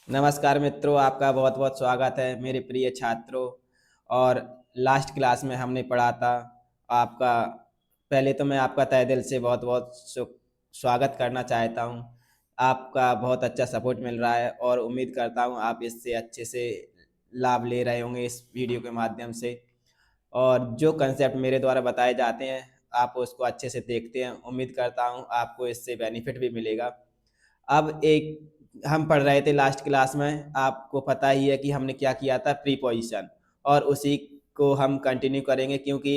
नमस्कार मित्रों, आपका बहुत बहुत स्वागत है मेरे प्रिय छात्रों। और लास्ट क्लास में हमने पढ़ा था आपका। पहले तो मैं आपका तहे दिल से बहुत बहुत स्वागत करना चाहता हूं। आपका बहुत अच्छा सपोर्ट मिल रहा है और उम्मीद करता हूं आप इससे अच्छे से लाभ ले रहे होंगे इस वीडियो के माध्यम से। और जो कंसेप्ट मेरे द्वारा बताए जाते हैं आप उसको अच्छे से देखते हैं। उम्मीद करता हूं आपको इससे बेनिफिट भी मिलेगा। अब एक हम पढ़ रहे थे लास्ट क्लास में, आपको पता ही है कि हमने क्या किया था, प्रीपोजिशन। और उसी को हम कंटिन्यू करेंगे क्योंकि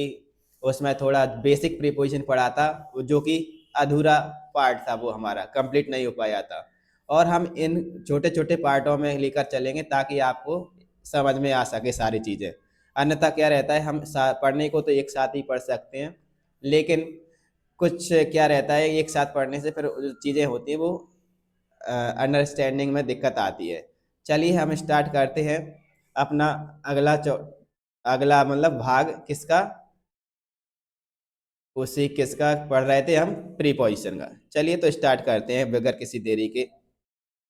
उसमें थोड़ा बेसिक प्रीपोजिशन पढ़ा था जो कि अधूरा पार्ट था, वो हमारा कंप्लीट नहीं हो पाया था। और हम इन छोटे छोटे पार्टों में लेकर चलेंगे ताकि आपको समझ में आ सके सारी चीज़ें। अन्यथा क्या रहता है, हम पढ़ने को तो एक साथ ही पढ़ सकते हैं, लेकिन कुछ क्या रहता है, एक साथ पढ़ने से फिर चीज़ें होती हैं वो अंडरस्टैंडिंग में दिक्कत आती है। चलिए हम स्टार्ट करते हैं अपना अगला मतलब भाग किसका, उसी किसका पढ़ रहे थे हम, प्रीपोजिशन का। चलिए तो स्टार्ट करते हैं बगैर किसी देरी के।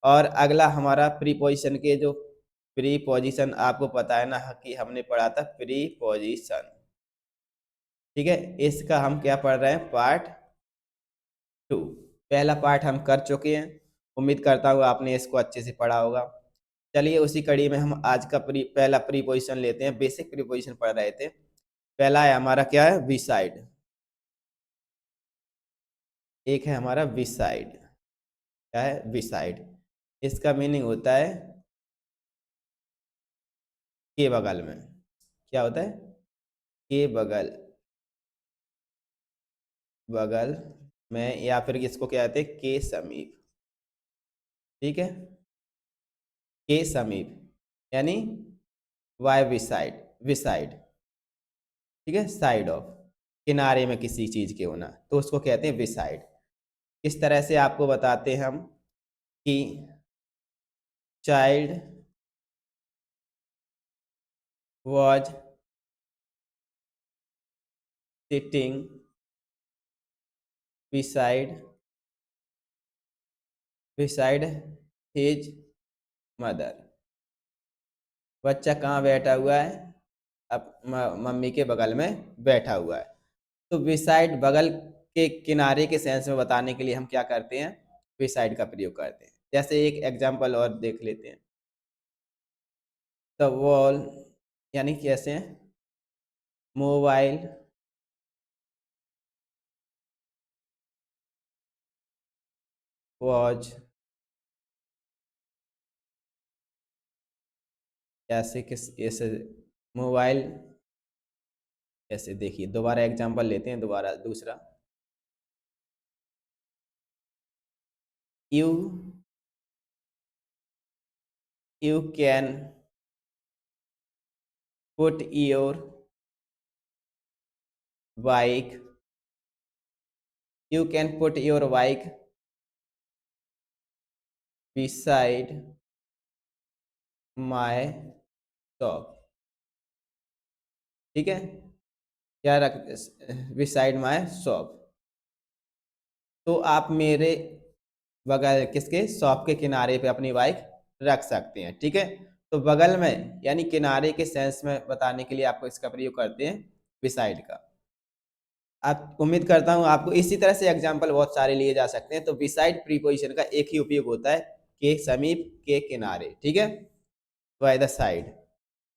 और अगला हमारा प्रीपोजिशन के जो प्रीपोजिशन, आपको पता है ना कि हमने पढ़ा था प्रीपोजिशन। ठीक है, इसका हम क्या पढ़ रहे हैं, पार्ट 2। पहला पार्ट हम कर चुके हैं, उम्मीद करता हूँ आपने इसको अच्छे से पढ़ा होगा। चलिए उसी कड़ी में हम आज का पहला प्रीपोजिशन लेते हैं। बेसिक प्रीपोजिशन पढ़ रहे थे। पहला है हमारा क्या है, बिसाइड। एक है हमारा बिसाइड। क्या है, बिसाइड। इसका मीनिंग होता है के बगल में। क्या होता है, के बगल, बगल में, या फिर इसको क्या कहते हैं, के समीप। ठीक है, के समीप यानी वाई बिसाइड, बिसाइड। ठीक है, साइड ऑफ, किनारे में किसी चीज के होना, तो उसको कहते हैं बिसाइड। इस तरह से आपको बताते हैं हम कि child was sitting beside his mother। बच्चा कहाँ बैठा हुआ है, अब मम्मी के बगल में बैठा हुआ है। तो बिसाइड बगल के, किनारे के सेंस में बताने के लिए हम क्या करते हैं, बिसाइड का प्रयोग करते हैं। जैसे एक एग्जांपल और देख लेते हैं। द वॉल यानी कैसे हैं, मोबाइल वॉच, ऐसे किस ऐसे मोबाइल, ऐसे देखिए दोबारा एग्जांपल लेते हैं, दोबारा दूसरा। You you can put your bike, you can put your bike beside my shop। ठीक है, क्या रख, beside my shop। तो आप मेरे बगल किसके, शॉप के किनारे पे अपनी बाइक रख सकते हैं। ठीक है, तो बगल में यानी किनारे के सेंस में बताने के लिए आपको इसका प्रयोग करते हैं, beside का। आप, उम्मीद करता हूं आपको इसी तरह से एग्जाम्पल बहुत सारे लिए जा सकते हैं। तो बिसाइड प्रीपोजिशन का एक ही उपयोग होता है, के समीप, के किनारे। ठीक है, बाय द साइड,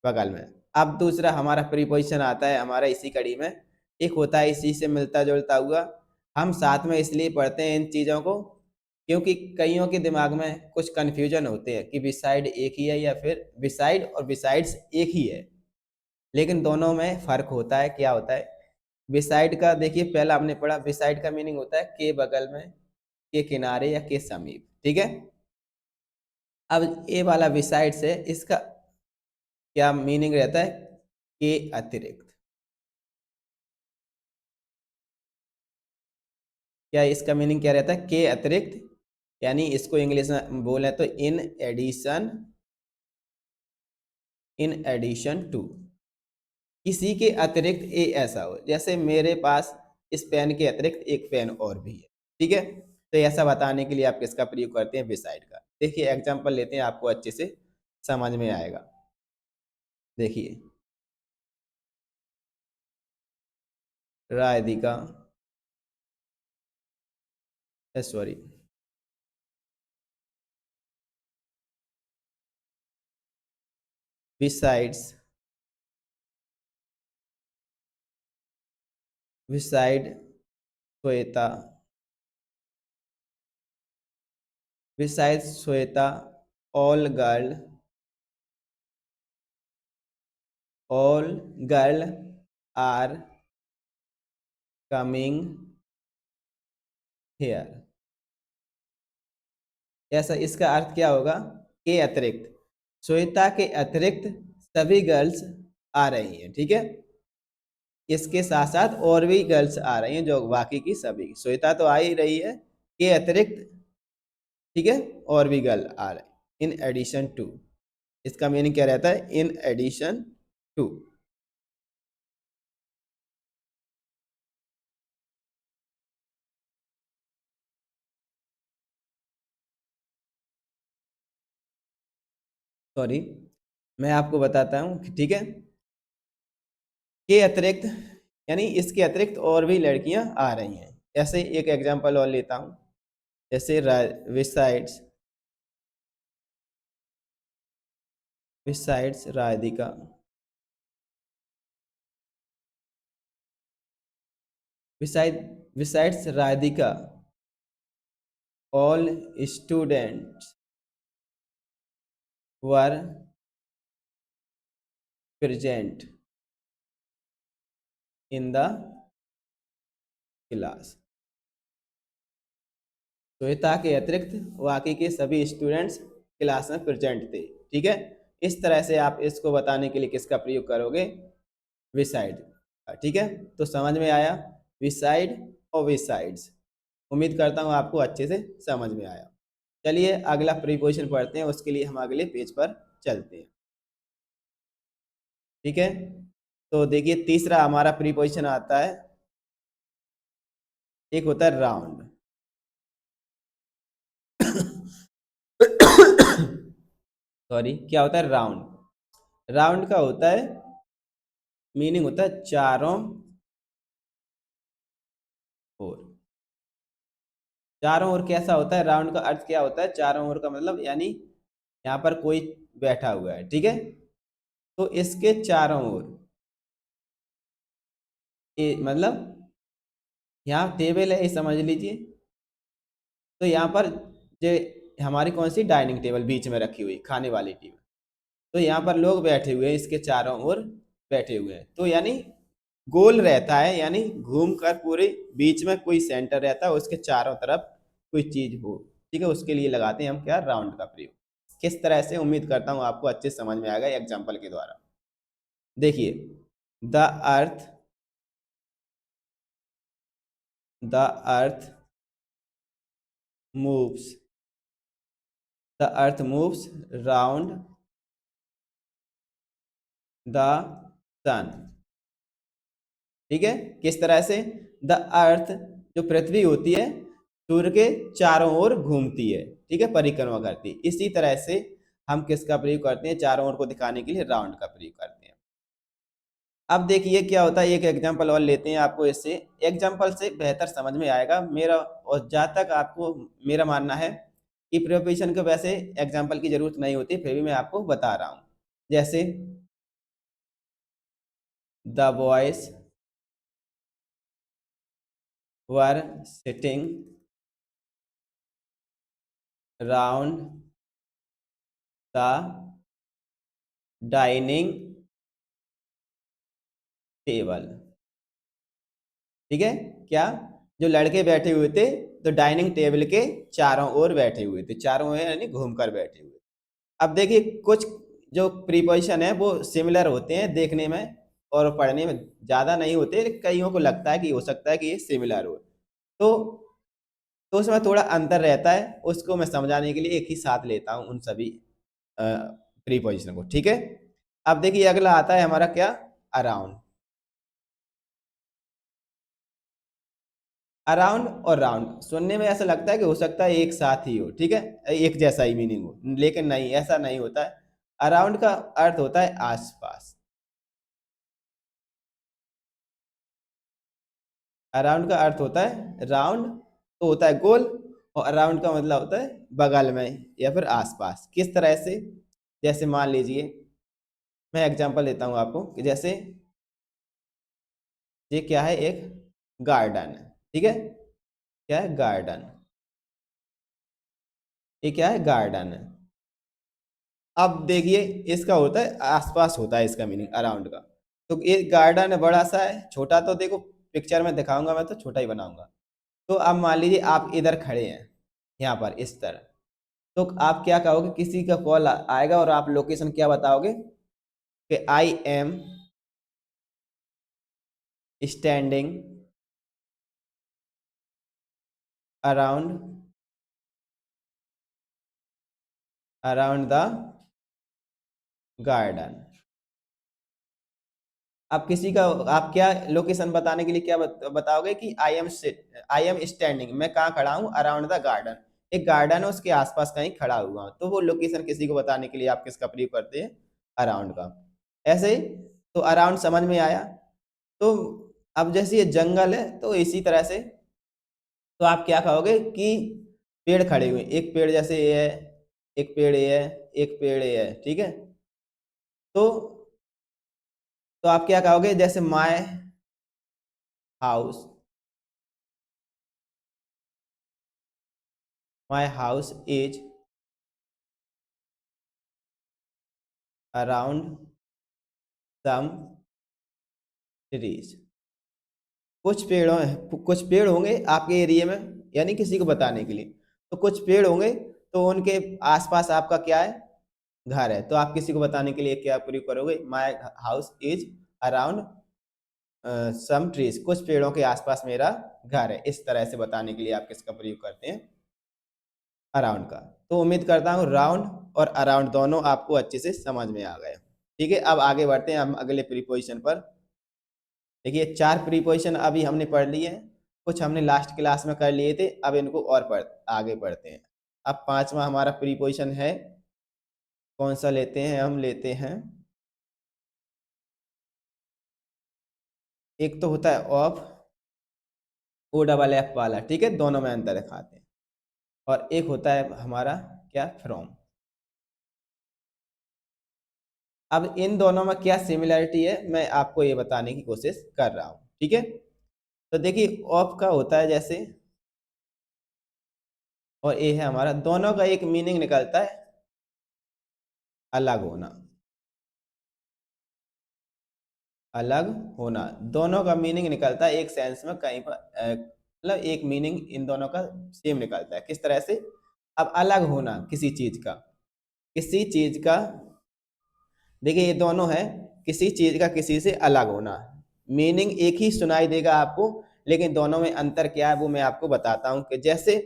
बगल में। अब दूसरा हमारा प्रीपोजिशन आता है हमारा इसी कड़ी में, एक होता है इसी से मिलता जुलता हुआ। हम साथ में इसलिए पढ़ते हैं इन चीज़ों को क्योंकि कईयों के दिमाग में कुछ कन्फ्यूजन होते हैं कि बिसाइड एक ही है या फिर बिसाइड और बिसाइड्स एक ही है, लेकिन दोनों में फर्क होता है। क्या होता है, बिसाइड का देखिए, पहला हमने पढ़ा बिसाइड का मीनिंग होता है के बगल में, के किनारे या के समीप। ठीक है, अब ए वाला बिसाइड से इसका क्या मीनिंग रहता है, के अतिरिक्त। क्या इसका मीनिंग क्या रहता है, के अतिरिक्त, यानी इसको इंग्लिश में बोले तो in addition, in addition to. किसी के अतिरिक्त ए ऐसा हो, जैसे मेरे पास इस पेन के अतिरिक्त एक पेन और भी है। ठीक है, तो ऐसा बताने के लिए आप किसका प्रयोग करते हैं, बिसाइड का। देखिए एग्जाम्पल लेते हैं, आपको अच्छे से समझ में आएगा। देखिए Radhika, sorry, besides, beside Shweta, besides Shweta, all girl are coming here। ऐसा इसका अर्थ क्या होगा? के अतिरिक्त, श्वेता के अतिरिक्त सभी गर्ल्स आ रही हैं, ठीक है। इसके साथ साथ और भी गर्ल्स आ रही हैं, जो बाकी की सभी, श्वेता तो आ ही रही है, के अतिरिक्त, ठीक है, और भी गर्ल आ रहे हैं, इन एडिशन टू। इसका मीनिंग क्या रहता है? इन एडिशन टू। सॉरी, मैं आपको बताता हूँ, ठीक है। के अतिरिक्त यानी इसके अतिरिक्त और भी लड़कियां आ रही हैं। ऐसे एक एग्जांपल और लेता हूँ, जैसे besides, besides Radhika, beside besides Radhika all students were present in the class. Shweta के अतिरिक्त बाकी के सभी स्टूडेंट्स क्लास में प्रेजेंट थे, ठीक है। इस तरह से आप इसको बताने के लिए किसका प्रयोग करोगे? विसाइड, ठीक है। तो समझ में आया विसाइड और विसाइड्स। उम्मीद करता हूँ आपको अच्छे से समझ में आया। चलिए अगला प्रीपोजिशन पढ़ते हैं, उसके लिए हम अगले पेज पर चलते हैं, ठीक है। तो देखिए तीसरा हमारा प्रीपोजिशन आता है, एक होता है राउंड। सॉरी, क्या होता है? राउंड। राउंड का होता है, मीनिंग होता है चारों ओर। चारों ओर कैसा होता है? राउंड का अर्थ क्या होता है? चारों ओर का मतलब यानी यहाँ पर कोई बैठा हुआ है, ठीक है, तो इसके चारों ओर, ये मतलब यहाँ टेबल है, ये समझ लीजिए। तो यहाँ पर जो हमारी कौन सी डाइनिंग टेबल बीच में रखी हुई, खाने वाली टेबल, तो यहाँ पर लोग बैठे हुए हैं, इसके चारों ओर बैठे हुए हैं, तो यानी गोल रहता है, यानी घूम कर पूरे बीच में कोई सेंटर रहता है, उसके चारों तरफ कोई चीज हो, ठीक है, उसके लिए लगाते हैं हम क्या? राउंड का प्रयोग। किस तरह से? उम्मीद करता हूँ आपको अच्छे समझ में आएगा एग्जाम्पल के द्वारा। देखिए, the earth, the earth moves, the earth moves round the sun, ठीक है। किस तरह से? द अर्थ, जो पृथ्वी होती है, सूर्य के चारों ओर घूमती है, ठीक है, परिक्रमा करती है। इसी तरह से हम किसका प्रयोग करते हैं? चारों ओर को दिखाने के लिए राउंड का प्रयोग करते हैं। अब देखिए क्या होता है, एक एग्जांपल और लेते हैं, आपको इससे एग्जांपल से बेहतर समझ में आएगा मेरा, और जहाँ तक आपको मेरा मानना है कि प्रिपोजिशन को वैसे एग्जांपल की जरूरत नहीं होती, फिर भी मैं आपको बता रहा हूँ। जैसे the boys were sitting round the dining table, ठीक है। क्या? जो लड़के बैठे हुए थे, तो डाइनिंग टेबल के चारों ओर बैठे हुए थे, चारों ओर यानी घूमकर बैठे हुए। अब देखिए कुछ जो प्रीपोजिशन है वो सिमिलर होते हैं देखने में और पढ़ने में, ज्यादा नहीं होते, लेकिन कईयों को लगता है कि हो सकता है कि ये सिमिलर हो, तो तो उसमें थोड़ा अंतर रहता है, उसको मैं समझाने के लिए एक ही साथ लेता हूँ उन सभी प्रीपोजिशन को, ठीक है। अब देखिए अगला आता है हमारा क्या? अराउंड। अराउंड और राउंड सुनने में ऐसा लगता है कि हो सकता है एक साथ ही हो, ठीक है, एक जैसा ही मीनिंग हो, लेकिन नहीं, ऐसा नहीं होता है। अराउंड का अर्थ होता है आसपास। अराउंड का अर्थ होता है राउंड, तो होता है गोल, और अराउंड का मतलब होता है बगल में या फिर आसपास। किस तरह से? जैसे मान लीजिए, मैं एग्जांपल देता हूँ आपको कि जैसे ये क्या है, एक गार्डन है, ठीक है। क्या है? गार्डन। ये क्या है? गार्डन है। अब देखिए, इसका होता है आसपास, होता है इसका मीनिंग अराउंड का। तो ये गार्डन है, बड़ा सा है, छोटा तो देखो पिक्चर में दिखाऊंगा मैं तो छोटा ही बनाऊंगा। तो अब मान लीजिए आप इधर खड़े हैं, यहाँ पर इस तरह। तो आप क्या कहोगे? किसी का कॉल आएगा और आप लोकेशन क्या बताओगे कि I am standing around around the garden. आप किसी का, आप क्या लोकेशन बताने के लिए क्या बताओगे कि आई एम स्टैंडिंग, मैं कहाँ खड़ा हूँ, अराउंड द गार्डन। एक गार्डन है, उसके आसपास कहीं खड़ा हुआ हूँ, तो वो लोकेशन किसी को बताने के लिए आप किसका प्रयोग करते हैं? अराउंड का। ऐसे ही, तो अराउंड समझ में आया। तो अब जैसे ये जंगल है, तो इसी तरह से, तो आप क्या कहोगे कि पेड़ खड़े हुए हैं, एक पेड़ जैसे ये है, एक पेड़ ये है, एक पेड़ ये है, ठीक है। तो आप क्या कहोगे? जैसे house my house is around some trees. कुछ पेड़ होंगे आपके एरिया में, यानी किसी को बताने के लिए। तो कुछ पेड़ होंगे, तो उनके आसपास आपका क्या है? घर है। तो आप किसी को बताने के लिए क्या प्रयोग करोगे? My house is around some trees, कुछ पेड़ों के आसपास मेरा घर है। इस तरह से बताने के लिए आप किसका प्रयोग करते हैं? अराउंड का। तो उम्मीद करता हूँ राउंड और अराउंड दोनों आपको अच्छे से समझ में आ गए। ठीक है, अब आगे बढ़ते हैं हम अगले प्रीपोजिशन पर। देखिए, 4 प्रीपोजिशन अभी हमने पढ़ लिए हैं, कुछ हमने लास्ट क्लास में कर लिए थे, अब इनको और आगे पढ़ते हैं। अब 5वां हमारा प्रीपोजिशन है, कौन सा लेते हैं? हम लेते हैं, एक तो होता है ऑफ, ओ डबल एफ वाला, ठीक है, दोनों में अंतर दिखाते हैं। और एक होता है हमारा क्या? फ्रॉम। अब इन दोनों में क्या सिमिलरिटी है, मैं आपको ये बताने की कोशिश कर रहा हूँ, ठीक है। तो देखिए, ऑफ का होता है जैसे, और ये है हमारा, दोनों का एक मीनिंग निकलता है अलग होना। अलग होना, दोनों का मीनिंग निकलता है एक सेंस में, कहीं पर मतलब एक मीनिंग इन दोनों का सेम निकलता है। किस तरह से? अब अलग होना किसी चीज का, किसी चीज का, देखिए ये दोनों है, किसी चीज का किसी से अलग होना, मीनिंग एक ही सुनाई देगा आपको, लेकिन दोनों में अंतर क्या है वो मैं आपको बताता हूं। कि जैसे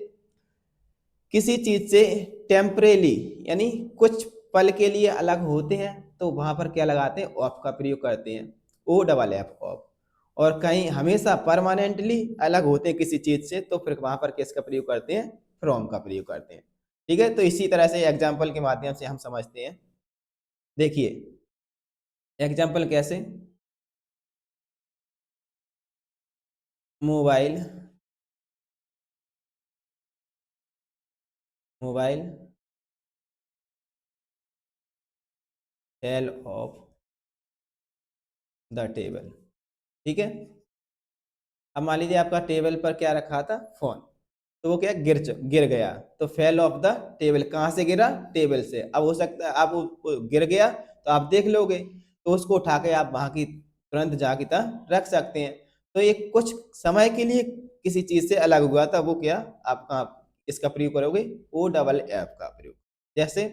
किसी चीज से टेम्परेली, यानी कुछ पल के लिए अलग होते हैं, तो वहां पर क्या लगाते हैं? ऑफ का प्रयोग करते हैं, ओ डबल एफ, ऑफ। और कहीं हमेशा परमानेंटली अलग होते हैं किसी चीज से, तो फिर वहां पर किसका प्रयोग करते हैं? फ्रॉम का प्रयोग करते हैं। ठीक है, तो इसी तरह से एग्जाम्पल के माध्यम से हम समझते हैं। देखिए, एग्जाम्पल कैसे? Mobile, mobile fell off the table, ठीक है। अब मान लीजिए आपका टेबल पर क्या रखा था? फोन। तो वो क्या? गिर गया। तो फेल ऑफ द टेबल, कहाँ से गिरा? टेबल से। अब हो सकता है आप वो गिर गया तो आप देख लोगे, तो उसको उठा के आप वहां की तुरंत जाके रख सकते हैं। तो ये कुछ समय के लिए किसी चीज से अलग हुआ था, वो क्या आप इसका प्रयोग करोगे? ओ डबल एफ का प्रयोग। जैसे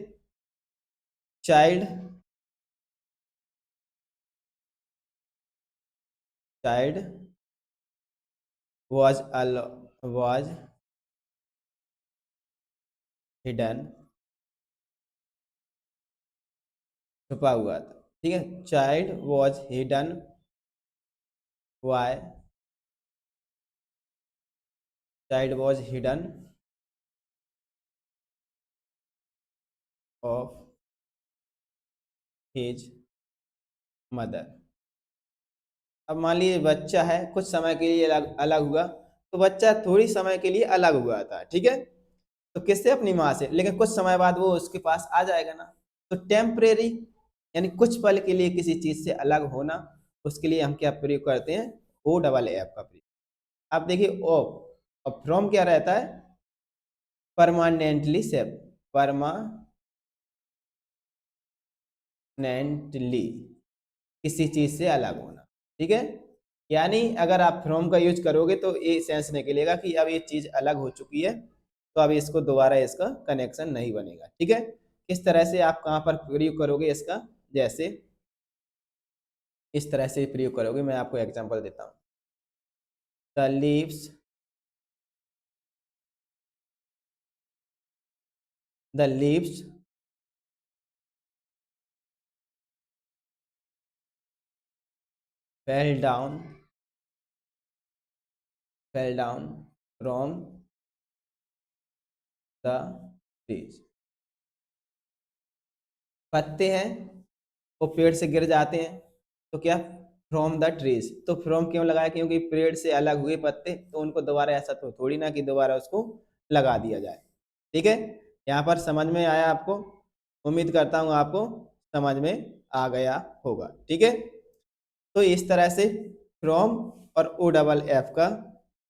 child, child was was hidden, छुपा हुआ था, ठीक है। Child was hidden, why child was hidden of his mother. अब मान लीजिए बच्चा है, कुछ समय के लिए अलग अलग हुआ, तो बच्चा थोड़ी समय के लिए अलग हुआ था, ठीक है, तो किससे, अपनी माँ से, लेकिन कुछ समय बाद वो उसके पास आ जाएगा ना। तो टेम्परेरी यानी कुछ पल के लिए किसी चीज से अलग होना, उसके लिए हम क्या प्रयोग करते हैं, ओ डबल एफ का प्रयोग। अब देखिए ओ, और फ्रॉम क्या रहता है, परमानेंटली सेप, परमानेंटली किसी चीज से अलग होना, ठीक है। यानी अगर आप फ्रॉम का यूज करोगे तो ये सेंस निकलेगा कि अब ये चीज अलग हो चुकी है, तो अब इसको दोबारा इसका कनेक्शन नहीं बनेगा, ठीक है। किस तरह से आप कहाँ पर प्रयोग करोगे इसका, जैसे इस तरह से प्रयोग करोगे, मैं आपको एग्जांपल देता हूँ। The leaves, the leaves fell down, fell down from the trees। पत्ते हैं वो पेड़ से गिर जाते हैं, तो क्या, फ्रॉम द ट्रीज। तो फ्रॉम क्यों लगाया, क्योंकि पेड़ से अलग हुए पत्ते, तो उनको दोबारा ऐसा तो थोड़ी ना कि दोबारा उसको लगा दिया जाए, ठीक है। यहाँ पर समझ में आया आपको, उम्मीद करता हूँ आपको समझ में आ गया होगा, ठीक है। तो इस तरह से फ्रॉम और ओ डबल एफ का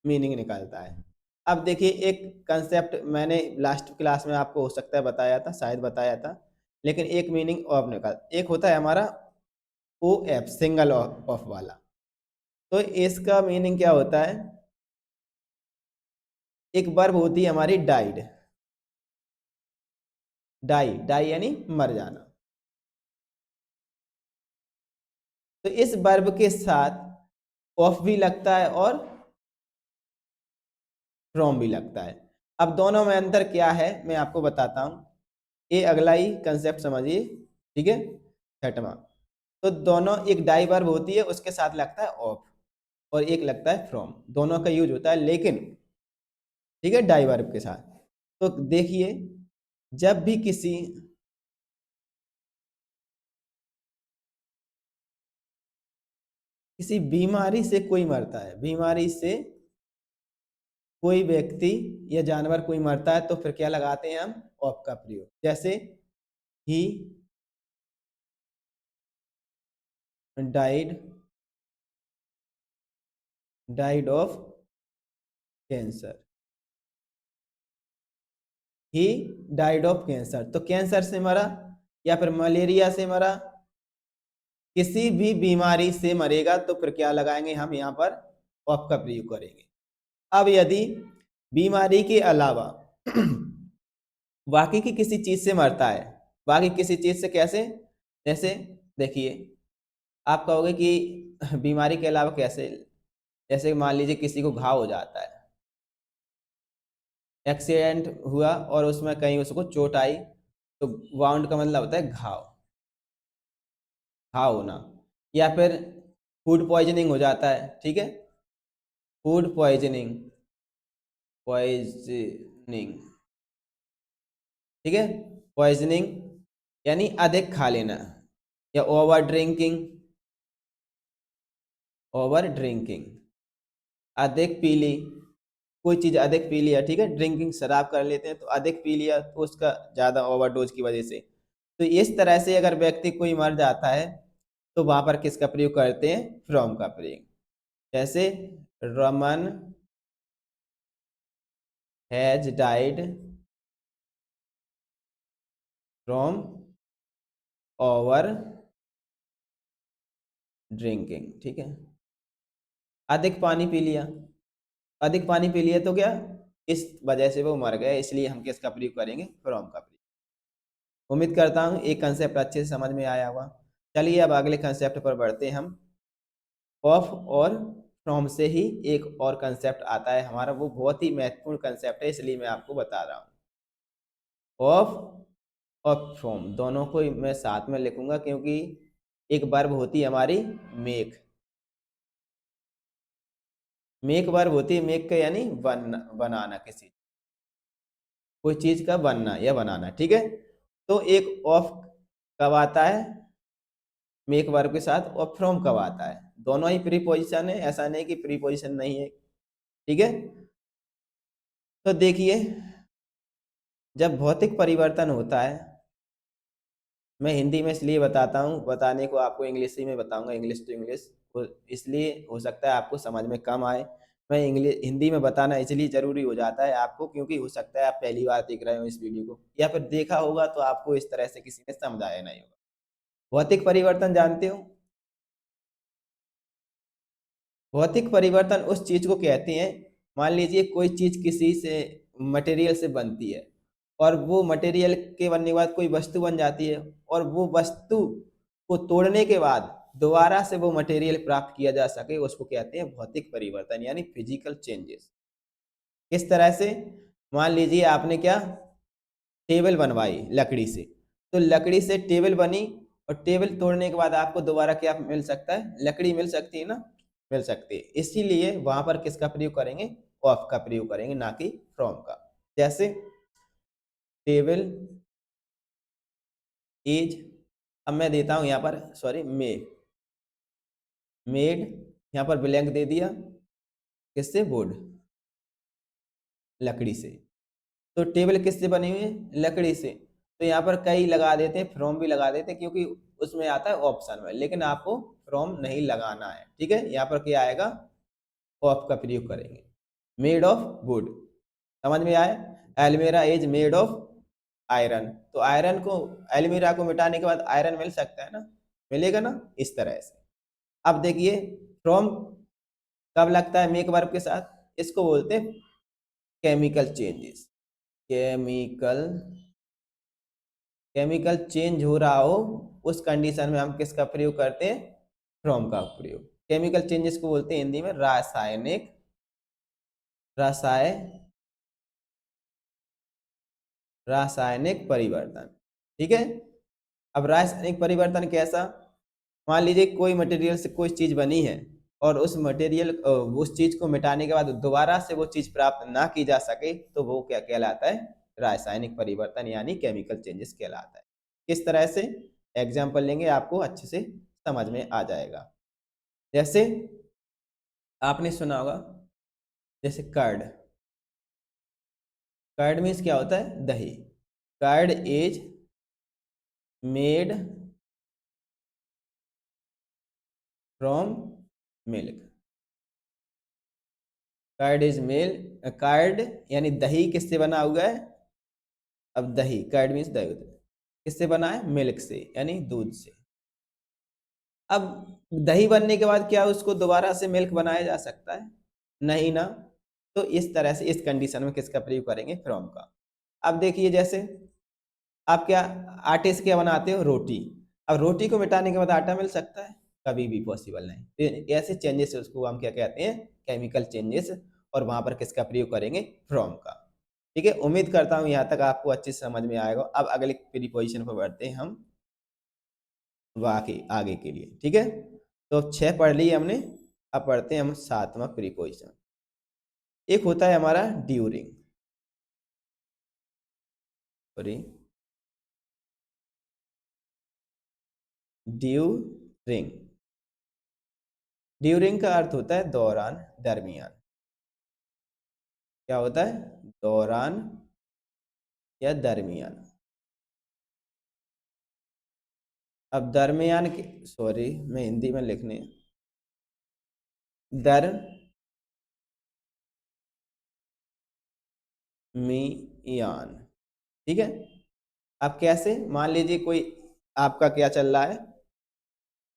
मीनिंग निकलता है। अब देखिए एक कंसेप्ट मैंने लास्ट क्लास में आपको हो सकता है बताया था, शायद बताया था, लेकिन एक मीनिंग ऑफ निकल, एक होता है हमारा ओ एफ, सिंगल ऑफ वाला। तो इसका मीनिंग क्या होता है, एक वर्ब होती है हमारी डाइड, डाई, डाई यानी मर जाना। तो इस वर्ब के साथ ऑफ भी लगता है और फ्रॉम भी लगता है। अब दोनों में अंतर क्या है मैं आपको बताता हूं, ये अगला ही कंसेप्ट समझिए, ठीक है। छठवां, तो दोनों, एक डाई वर्ब होती है उसके साथ लगता है ऑफ, और एक लगता है फ्रॉम, दोनों का यूज होता है, लेकिन ठीक है, डाई वर्ब के साथ। तो देखिए जब भी किसी बीमारी से कोई मरता है, बीमारी से कोई व्यक्ति या जानवर कोई मरता है, तो फिर क्या लगाते हैं हम, ऑफ का प्रयोग। जैसे he died, died of cancer, he died of cancer, तो कैंसर से मरा या फिर मलेरिया से मरा, किसी भी बीमारी से मरेगा, तो फिर क्या लगाएंगे हम यहाँ पर, ऑफ का प्रयोग करेंगे। अब यदि बीमारी के अलावा बाकी की किसी चीज से मरता है, बाकी किसी चीज से कैसे, जैसे देखिए आप कहोगे कि बीमारी के अलावा कैसे, जैसे मान लीजिए किसी को घाव हो जाता है, एक्सीडेंट हुआ और उसमें कहीं उसको चोट आई, तो वाउंड का मतलब होता है घाव, घाव होना। या फिर फूड पॉइजनिंग हो जाता है, ठीक है, फूड पॉइजनिंग, पॉइजनिंग, ठीक है, पॉइजनिंग यानी अधिक खा लेना, या ओवर ड्रिंकिंग, ओवर ड्रिंकिंग, अधिक पी ली, कोई चीज अधिक पी लिया, ठीक है, ड्रिंकिंग शराब कर लेते हैं, तो अधिक पी लिया तो उसका ज्यादा ओवरडोज की वजह से। तो इस तरह से अगर व्यक्ति कोई मर जाता है, तो वहां पर किसका प्रयोग करते हैं, फ्रॉम का प्रयोग। जैसे Raman has died from over drinking, ठीक है, अधिक पानी पी लिया, अधिक पानी पी लिया तो क्या, इस वजह से वो मर गए, इसलिए हम किसका प्रयोग करेंगे, फ्रॉम का प्रयोग। उम्मीद करता हूँ एक कंसेप्ट अच्छे से समझ में आया होगा। चलिए अब अगले कंसेप्ट पर बढ़ते हैं हम। ऑफ और फ्रॉम से ही एक और कंसेप्ट आता है हमारा, वो बहुत ही महत्वपूर्ण कंसेप्ट है, इसलिए मैं आपको बता रहा हूँ। ऑफ और फ्रॉम दोनों को मैं साथ में लिखूंगा, क्योंकि एक वर्ब होती है हमारी मेक, मेक वर्ब होती है मेक का यानी बनाना, किसी कोई चीज का बनना या बनाना, ठीक है। तो एक ऑफ कब आता है मेक वर्ब के साथ, और फ्रॉम कब आता है, दोनों ही प्रीपोजिशन है, ऐसा नहीं कि प्रीपोजिशन नहीं है, ठीक है। तो देखिए, जब भौतिक परिवर्तन होता है, मैं हिंदी में इसलिए बताता हूँ, बताने को आपको इंग्लिश ही में बताऊंगा, इंग्लिश टू इंग्लिश, इसलिए हो सकता है आपको समझ में कम आए। मैं इंग्लिश हिंदी में बताना इसलिए जरूरी हो जाता है आपको, क्योंकि हो सकता है आप पहली बार देख रहे हो इस वीडियो को, या फिर देखा होगा तो आपको इस तरह से किसी ने समझाया नहीं होगा। भौतिक परिवर्तन जानते हो? भौतिक परिवर्तन उस चीज को कहते हैं, मान लीजिए कोई चीज किसी से मटेरियल से बनती है, और वो मटेरियल के बनने के बाद कोई वस्तु बन जाती है, और वो वस्तु को तोड़ने के बाद दोबारा से वो मटेरियल प्राप्त किया जा सके, उसको कहते हैं भौतिक परिवर्तन, यानी फिजिकल चेंजेस। किस तरह से? मान लीजिए आपने क्या टेबल बनवाई लकड़ी से, तो लकड़ी से टेबल बनी, और टेबल तोड़ने के बाद आपको दोबारा क्या मिल सकता है, लकड़ी मिल सकती है ना, मिल सकती है। इसीलिए वहां पर किसका प्रयोग करेंगे, ऑफ का प्रयोग करेंगे, ना कि फ्रॉम का। जैसे टेबल इज, अब मैं देता हूं यहाँ पर, सॉरी, मेड, यहाँ पर ब्लैंक दे दिया, किससे, वुड, लकड़ी से। तो टेबल किससे बनी हुई है, लकड़ी से। तो यहाँ पर कई लगा देते हैं, फ्रॉम भी लगा देते हैं, क्योंकि उसमें आता है ऑप्शन में, लेकिन आपको फ्रॉम नहीं लगाना है, ठीक है। यहाँ पर क्या आएगा, ऑफ का प्रयोग करेंगे। मेड ऑफ वुड, समझ में आया। एलमेरा इज मेड ऑफ आयरन, तो आयरन को, एलमीरा को मिटाने के बाद आयरन मिल सकता है ना, मिलेगा ना, इस तरह से। अब देखिए, फ्रॉम कब लगता है मेक वर्ब के साथ, इसको बोलते हैं chemical changes. Chemical, chemical change हो रहा हो, उस कंडीशन में हम किसका प्रयोग करते हैं, फ्रॉम का प्रयोग। केमिकल चेंजेस को बोलते हैं हिंदी में रासायनिक, रासाय रासायनिक परिवर्तन, ठीक है। अब रासायनिक परिवर्तन कैसा? मान लीजिए कोई मटेरियल से कोई चीज बनी है, और उस मटेरियल उस चीज को मिटाने के बाद दोबारा से वो चीज प्राप्त ना की जा सके, तो वो क्या कहलाता है, रासायनिक परिवर्तन, यानी केमिकल चेंजेस कहलाता है। किस तरह से? एग्जाम्पल लेंगे, आपको अच्छे से समझ में आ जाएगा। जैसे आपने सुना होगा, जैसे कर्ड, कर्ड मीन्स क्या होता है, दही। Curd is made from milk. Curd is made, curd यानी दही किससे बना हुआ है, अब दही, कर्ड मीन्स दही, किससे बना है, मिल्क से, यानी दूध से। अब दही बनने के बाद क्या उसको दोबारा से मिल्क बनाया जा सकता है, नहीं ना। तो इस तरह से इस कंडीशन में किसका प्रयोग करेंगे, फ्रॉम का। अब देखिए, जैसे आप क्या आटे से क्या बनाते हो, रोटी। अब रोटी को मिटाने के बाद आटा मिल सकता है, कभी भी पॉसिबल नहीं। तो ऐसे चेंजेस उसको हम क्या कहते हैं, केमिकल चेंजेस, और वहां पर किसका प्रयोग करेंगे, फ्रॉम का, ठीक है। उम्मीद करता हूं यहाँ तक आपको अच्छे से समझ में आएगा। अब अगले प्रीपोजिशन पर बढ़ते हैं हम, बाकी आगे के लिए, ठीक है। तो 6 पढ़ लिए हमने, अब पढ़ते हैं हम 7वां प्रीपोजिशन। एक होता है हमारा ड्यूरिंग, सॉरी, ड्यूरिंग। ड्यूरिंग का अर्थ होता है दौरान, दरमियान। क्या होता है, दौरान या दरमियान। अब दरमियान के, सॉरी मैं हिंदी में लिखने, दरमियान, ठीक है। अब कैसे, मान लीजिए कोई आपका क्या चल रहा है,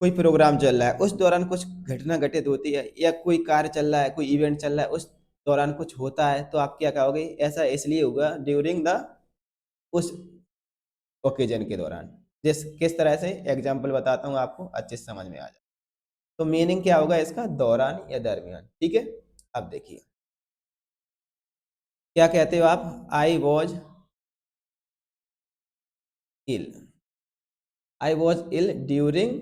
कोई प्रोग्राम चल रहा है, उस दौरान कुछ घटना घटित होती है, या कोई कार्य चल रहा है, कोई इवेंट चल रहा है, उस दौरान कुछ होता है, तो आप क्या कहोगे, ऐसा इसलिए होगा ड्यूरिंग द, उस ओकेजन के दौरान। जिस किस तरह से, एग्जाम्पल बताता हूँ आपको, अच्छे से समझ में आ जाए। तो मीनिंग क्या होगा इसका, दौरान या दरमियान, ठीक है। अब देखिए, क्या कहते हो आप, I was ill, I was ill during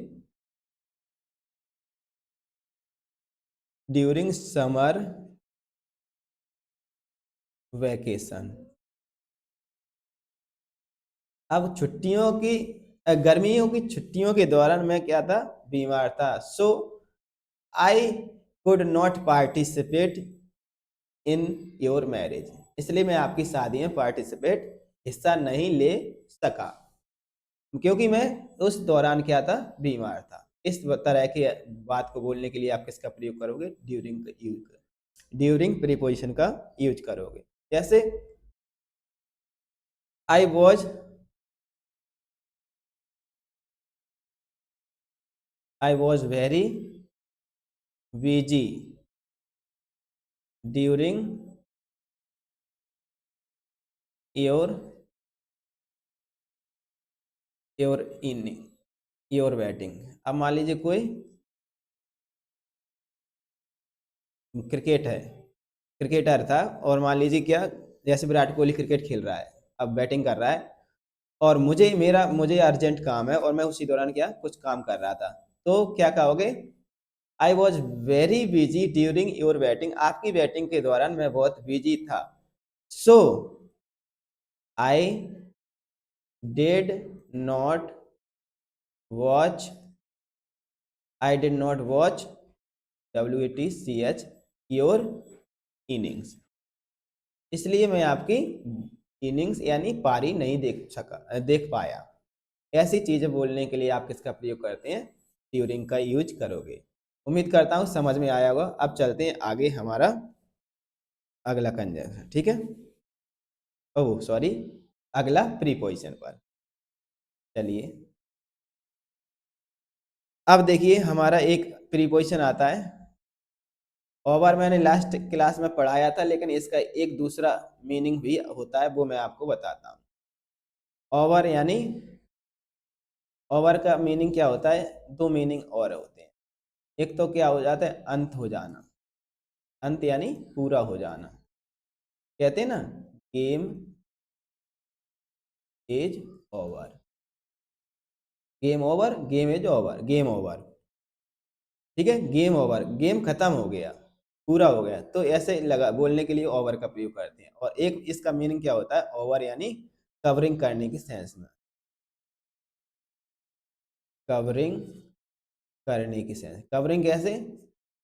during summer vacation. अब छुट्टियों की गर्मियों की छुट्टियों के दौरान मैं क्या था, बीमार था। So I could not participate in your marriage, इसलिए मैं आपकी शादी में पार्टिसिपेट हिस्सा नहीं ले सका, क्योंकि मैं उस दौरान क्या था, बीमार था। इस तरह की बात को बोलने के लिए आप किसका प्रयोग करोगे, ड्यूरिंग का यूज, ड्यूरिंग प्रीपोजिशन का यूज करोगे। जैसे I was I was very busy during your your in your batting. अब मान लीजिए कोई क्रिकेट है, क्रिकेटर था, और मान लीजिए क्या, जैसे विराट कोहली क्रिकेट खेल रहा है, अब बैटिंग कर रहा है, और मुझे अर्जेंट काम है, और मैं उसी दौरान क्या कुछ काम कर रहा था, तो क्या कहोगे, I was very busy during your batting, आपकी बैटिंग के दौरान मैं बहुत बिजी था। So I did not watch I did not watch WATCH your innings, इसलिए मैं आपकी इनिंग्स यानी पारी नहीं देख पाया। ऐसी चीजें बोलने के लिए आप किसका प्रयोग करते हैं, ड्यूरिंग का यूज करोगे। उम्मीद करता हूं समझ में आया होगा। अब चलते हैं आगे हमारा अगला कंजंक्शन, ठीक है, ओह सॉरी, अगला प्रीपोजिशन पर। चलिए अब देखिए हमारा एक प्रीपोजिशन आता है, ओवर, मैंने लास्ट क्लास में पढ़ाया था, लेकिन इसका एक दूसरा मीनिंग भी होता है, वो मैं आपको बताता हूँ। ओवर यानी, ओवर का मीनिंग क्या होता है, दो मीनिंग और होते हैं। एक तो क्या हो जाता है, अंत हो जाना, अंत यानी पूरा हो जाना, कहते हैं ना, game is over, game over, game is over, game over, ठीक है, गेम ओवर, गेम खत्म हो गया, पूरा हो गया, तो ऐसे लगा बोलने के लिए ओवर का प्रयोग करते हैं। और एक इसका मीनिंग क्या होता है, ओवर यानी कवरिंग करने की सेंस में, कवरिंग करने की सेंस, कवरिंग कैसे,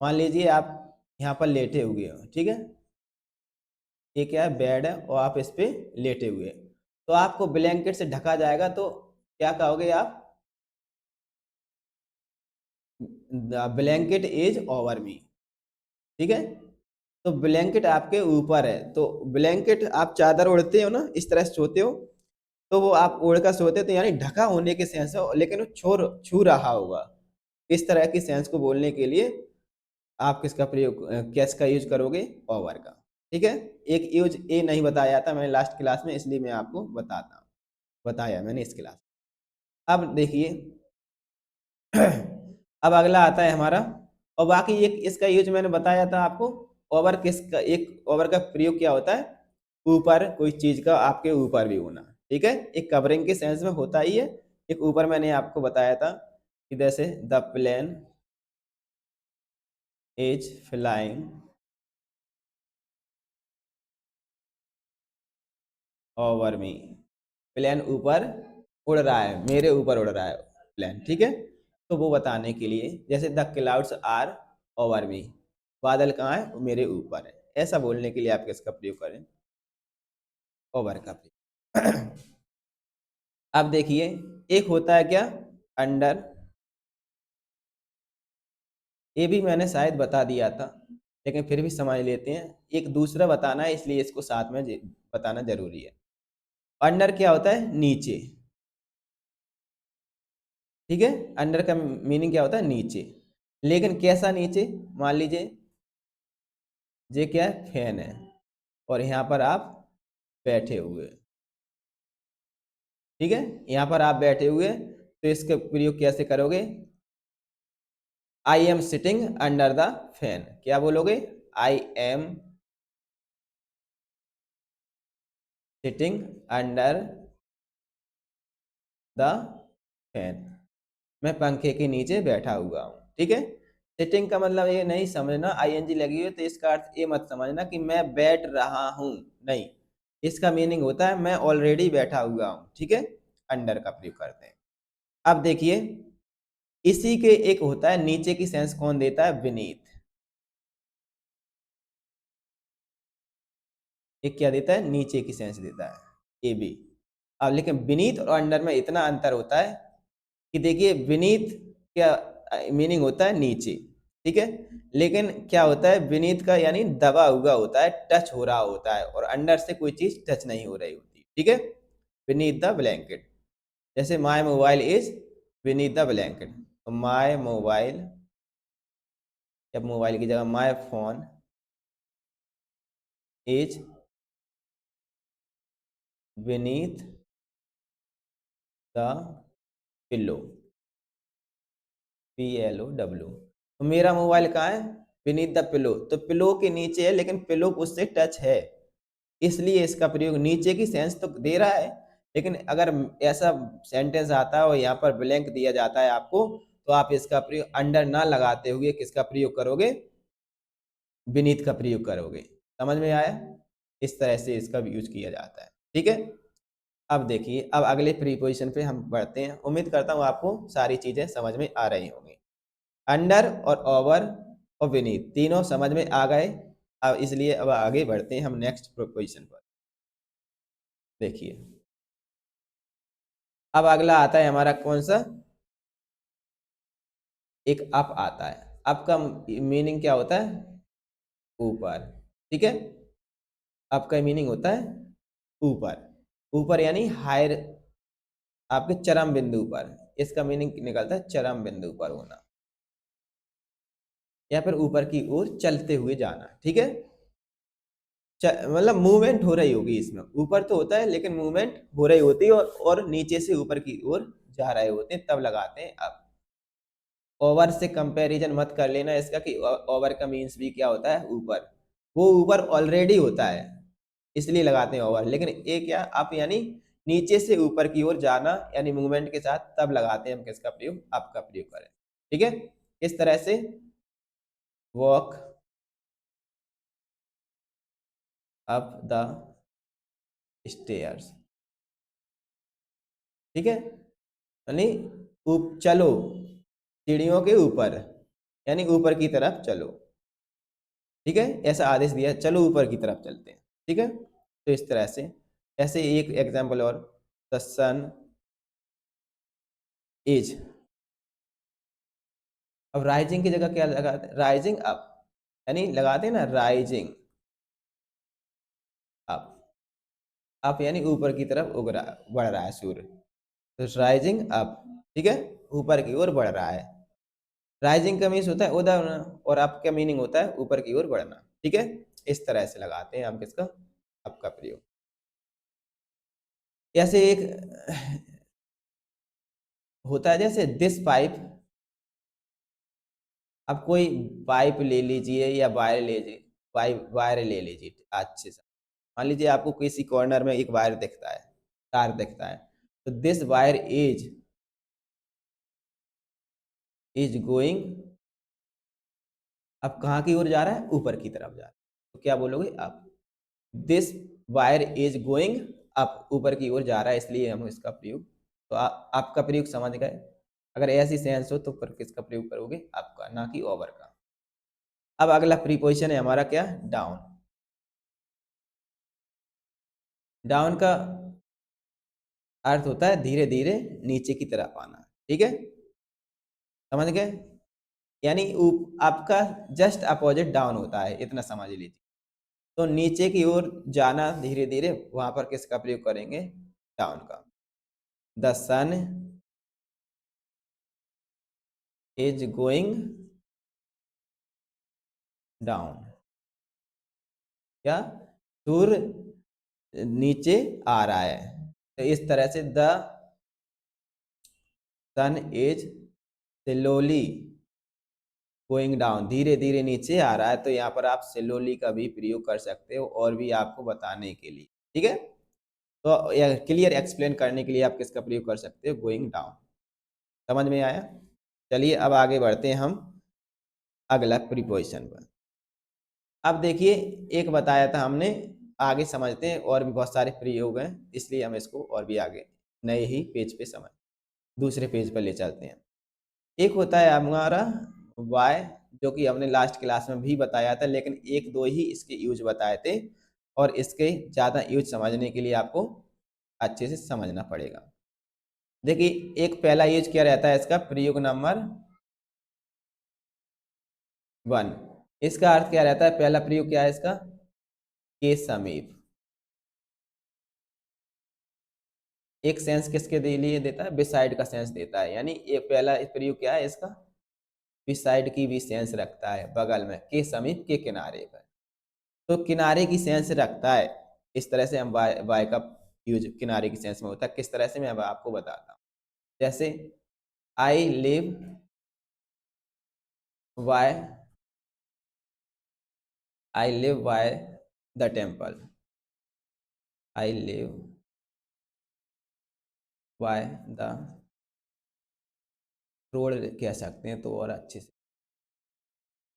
मान लीजिए आप यहाँ पर लेटे हुए हो, ठीक है, ये क्या है, बेड है, और आप इस पे लेटे हुए हैं, तो आपको ब्लैंकेट से ढका जाएगा, तो क्या कहोगे आप, the blanket is over me, ठीक है, तो ब्लैंकेट आपके ऊपर है, तो ब्लैंकेट आप चादर ओढ़ते हो ना, इस तरह से सोते हो, तो वो आप ओढ़ कर सोते हो, तो यानी ढका होने के सेंस है, लेकिन वो छू रहा होगा। इस तरह की सेंस को बोलने के लिए आप किसका प्रयोग, कैस का यूज करोगे, ओवर का, ठीक है। एक यूज ए नहीं बताया था मैंने लास्ट क्लास में, इसलिए मैं आपको बताता हूँ, बताया मैंने इस क्लास। अब देखिए अब अगला आता है हमारा, और बाकी एक इसका यूज मैंने बताया था आपको, ओवर किसका, एक ओवर का प्रयोग क्या होता है, ऊपर कोई चीज का आपके ऊपर भी होना, ठीक है, एक कवरिंग के सेंस में होता ही है। एक ऊपर मैंने आपको बताया था कि जैसे the plane is flying over me, plane ऊपर उड़ रहा है, मेरे ऊपर उड़ रहा है प्लेन, ठीक है, तो वो बताने के लिए, जैसे the clouds are over me, बादल कहाँ है, वो मेरे ऊपर है, ऐसा बोलने के लिए आप किसका प्रयोग करें, ओवर का प्रयोग। अब देखिए एक होता है क्या, अंडर, ये भी मैंने शायद बता दिया था, लेकिन फिर भी समझ लेते हैं, एक दूसरा बताना है, इसलिए इसको साथ में बताना जरूरी है। अंडर क्या होता है, नीचे, ठीक है, अंडर का मीनिंग क्या होता है, नीचे, लेकिन कैसा नीचे, मान लीजिए ये क्या है, फैन है, और यहाँ पर आप बैठे हुए, ठीक है, यहाँ पर आप बैठे हुए, तो इसका प्रयोग कैसे करोगे, I am sitting under the fan, क्या बोलोगे, I am sitting under the fan, मैं पंखे के नीचे बैठा हुआ हूँ, ठीक है, सिटिंग का मतलब ये नहीं समझना आईएनजी लगी हुई तो इसका अर्थ ये मत समझना कि मैं बैठ रहा हूं, नहीं। इसका मीनिंग होता है मैं ऑलरेडी बैठा हुआ हूं, ठीक है। अंडर का प्रयोग करते हैं। अब देखिए, इसी के एक होता है नीचे की सेंस, कौन देता है? विनीत। एक क्या देता है? नीचे की सेंस देता है, ए बी। अब लेकिन विनीत और अंडर में इतना अंतर होता है कि देखिए, विनीत क्या मीनिंग होता है? नीचे, ठीक है। लेकिन क्या होता है? विनीत का यानी दबा हुआ होता है, टच हो रहा होता है, और अंडर से कोई चीज टच नहीं हो रही होती, ठीक है। विनीत द ब्लैंकेट, जैसे my mobile is Vineet the blanket, तो माई मोबाइल, जब मोबाइल की जगह my phone is Vineet the pillow, PLOW। तो मेरा मोबाइल कहाँ है? बीनीथ द पिलो, तो पिलो के नीचे है, लेकिन पिलो उससे टच है, इसलिए इसका प्रयोग नीचे की सेंस तो दे रहा है। लेकिन अगर ऐसा सेंटेंस आता है और यहाँ पर ब्लैंक दिया जाता है आपको, तो आप इसका प्रयोग अंडर ना लगाते हुए किसका प्रयोग करोगे? बीनीथ का प्रयोग करोगे। समझ में आया? इस तरह से इसका यूज किया जाता है, ठीक है। अब देखिए, अब अगले प्रीपोजिशन पे हम बढ़ते हैं। उम्मीद करता हूँ आपको सारी चीजें समझ में आ रही होंगी। अंडर और ओवर और विनीत तीनों समझ में आ गए। अब इसलिए अब आगे बढ़ते हैं हम नेक्स्ट प्रोपोजिशन पर। देखिए, अब अगला आता है हमारा कौन सा? एक अप आता है। अप का मीनिंग क्या होता है? ऊपर, ठीक है। अप का मीनिंग होता है ऊपर। ऊपर यानी हायर, आपके चरम बिंदु पर, इसका मीनिंग निकलता है चरम बिंदु पर होना, या फिर ऊपर की ओर चलते हुए जाना, ठीक है। मतलब मूवमेंट हो रही होगी इसमें, ऊपर तो होता है लेकिन मूवमेंट हो रही होती है, और नीचे से ऊपर की ओर जा रहे होते हैं, तब लगाते हैं अब। ओवर से कंपैरिजन मत कर लेना इसका कि ओवर का मीन्स भी क्या होता है? ऊपर। वो ऊपर ऑलरेडी होता है, इसलिए लगाते हैं ओवर। लेकिन ये क्या, आप यानी नीचे से ऊपर की ओर जाना, यानी मूवमेंट के साथ, तब लगाते हैं हम किसका प्रयोग? अप का प्रयोग करें, ठीक है। इस तरह से वॉक अप द स्टेयर्स, ठीक है। यानी चलो सीढ़ियों के ऊपर, यानी ऊपर की तरफ चलो, ठीक है। ऐसा आदेश दिया, चलो ऊपर की तरफ चलते हैं, ठीक है। तो इस तरह से, ऐसे एक एग्जाम्पल और, द सन इज। अब राइजिंग की जगह क्या लगाते हैं? राइजिंग अप, यानी लगाते हैं ना राइजिंग अप। अप यानी ऊपर की तरफ उग रहा, बढ़ रहा है सूर्य, तो राइजिंग अप, ठीक है। ऊपर की ओर बढ़ रहा है। राइजिंग का मीन्स होता है उधर होना, और अप का मीनिंग होता है ऊपर की ओर बढ़ना, ठीक है। इस तरह से लगाते हैं हम किसका? अप का प्रयोग। ऐसे एक होता है, जैसे दिस पाइप। अब कोई पाइप ले लीजिए या वायर ले लीजिए, वायर ले लीजिए अच्छे से। मान लीजिए आपको किसी कॉर्नर में एक वायर दिखता है, तार दिखता है, तो दिस वायर इज गोइंग, अब कहाँ की ओर जा रहा है? ऊपर की तरफ जा रहा है, तो क्या बोलोगे आप? This wire is going up, ऊपर की ओर जा रहा है, इसलिए हम इसका प्रयोग, तो आपका प्रयोग समझ गए। अगर ऐसी सेंस हो तो फिर किसका प्रयोग करोगे? आपका, ना कि ओवर का। अब अगला प्रीपोजिशन है हमारा क्या? डाउन। डाउन का अर्थ होता है धीरे धीरे नीचे की तरफ आना, ठीक है। समझ गए? यानी आपका जस्ट अपोजिट डाउन होता है, इतना समझ लीजिए। तो नीचे की ओर जाना धीरे धीरे, वहां पर किसका प्रयोग करेंगे? डाउन का। The sun is going down, क्या? सूर्य नीचे आ रहा है, तो इस तरह से the sun is slowly going down, धीरे धीरे नीचे आ रहा है, तो यहाँ पर आप स्लोली का भी प्रयोग कर सकते हो, और भी आपको बताने के लिए, ठीक है। तो क्लियर एक्सप्लेन करने के लिए आप किसका प्रयोग कर सकते हो? Going down. समझ में आया? चलिए अब आगे बढ़ते हैं हम। अगला प्रीपोजिशन पर। अब देखिए, एक बताया था हमने, आगे समझते हैं, और भी बहुत सारे प्रयोग हैं, इसलिए हम इसको और भी आगे नए ही पेज पे समझ दूसरे पेज पर ले चलते हैं। एक होता है हमारा वाई, जो कि हमने लास्ट क्लास में भी बताया था, लेकिन एक दो ही इसके यूज बताए थे, और इसके ज़्यादा यूज समझने के लिए आपको अच्छे से समझना पड़ेगा। देखिए, एक पहला यूज क्या रहता है इसका, प्रयोग नंबर 1। इसका अर्थ क्या रहता है, पहला प्रयोग क्या है इसका, के समीप। एक सेंस किसके लिए देता है, बिसाइड का सेंस देता है, यानी ये पहला प्रयोग क्या है इसका, बिसाइड की भी सेंस रखता है, बगल में, के समीप, के किनारे पर। तो किनारे की सेंस रखता है। इस तरह से हम बाय का यूज किनारे की सेंस में होता है। किस तरह से, मैं अब आपको बताता हूँ। जैसे I live by, I live by the temple, I live by the road कह सकते हैं तो और अच्छे से।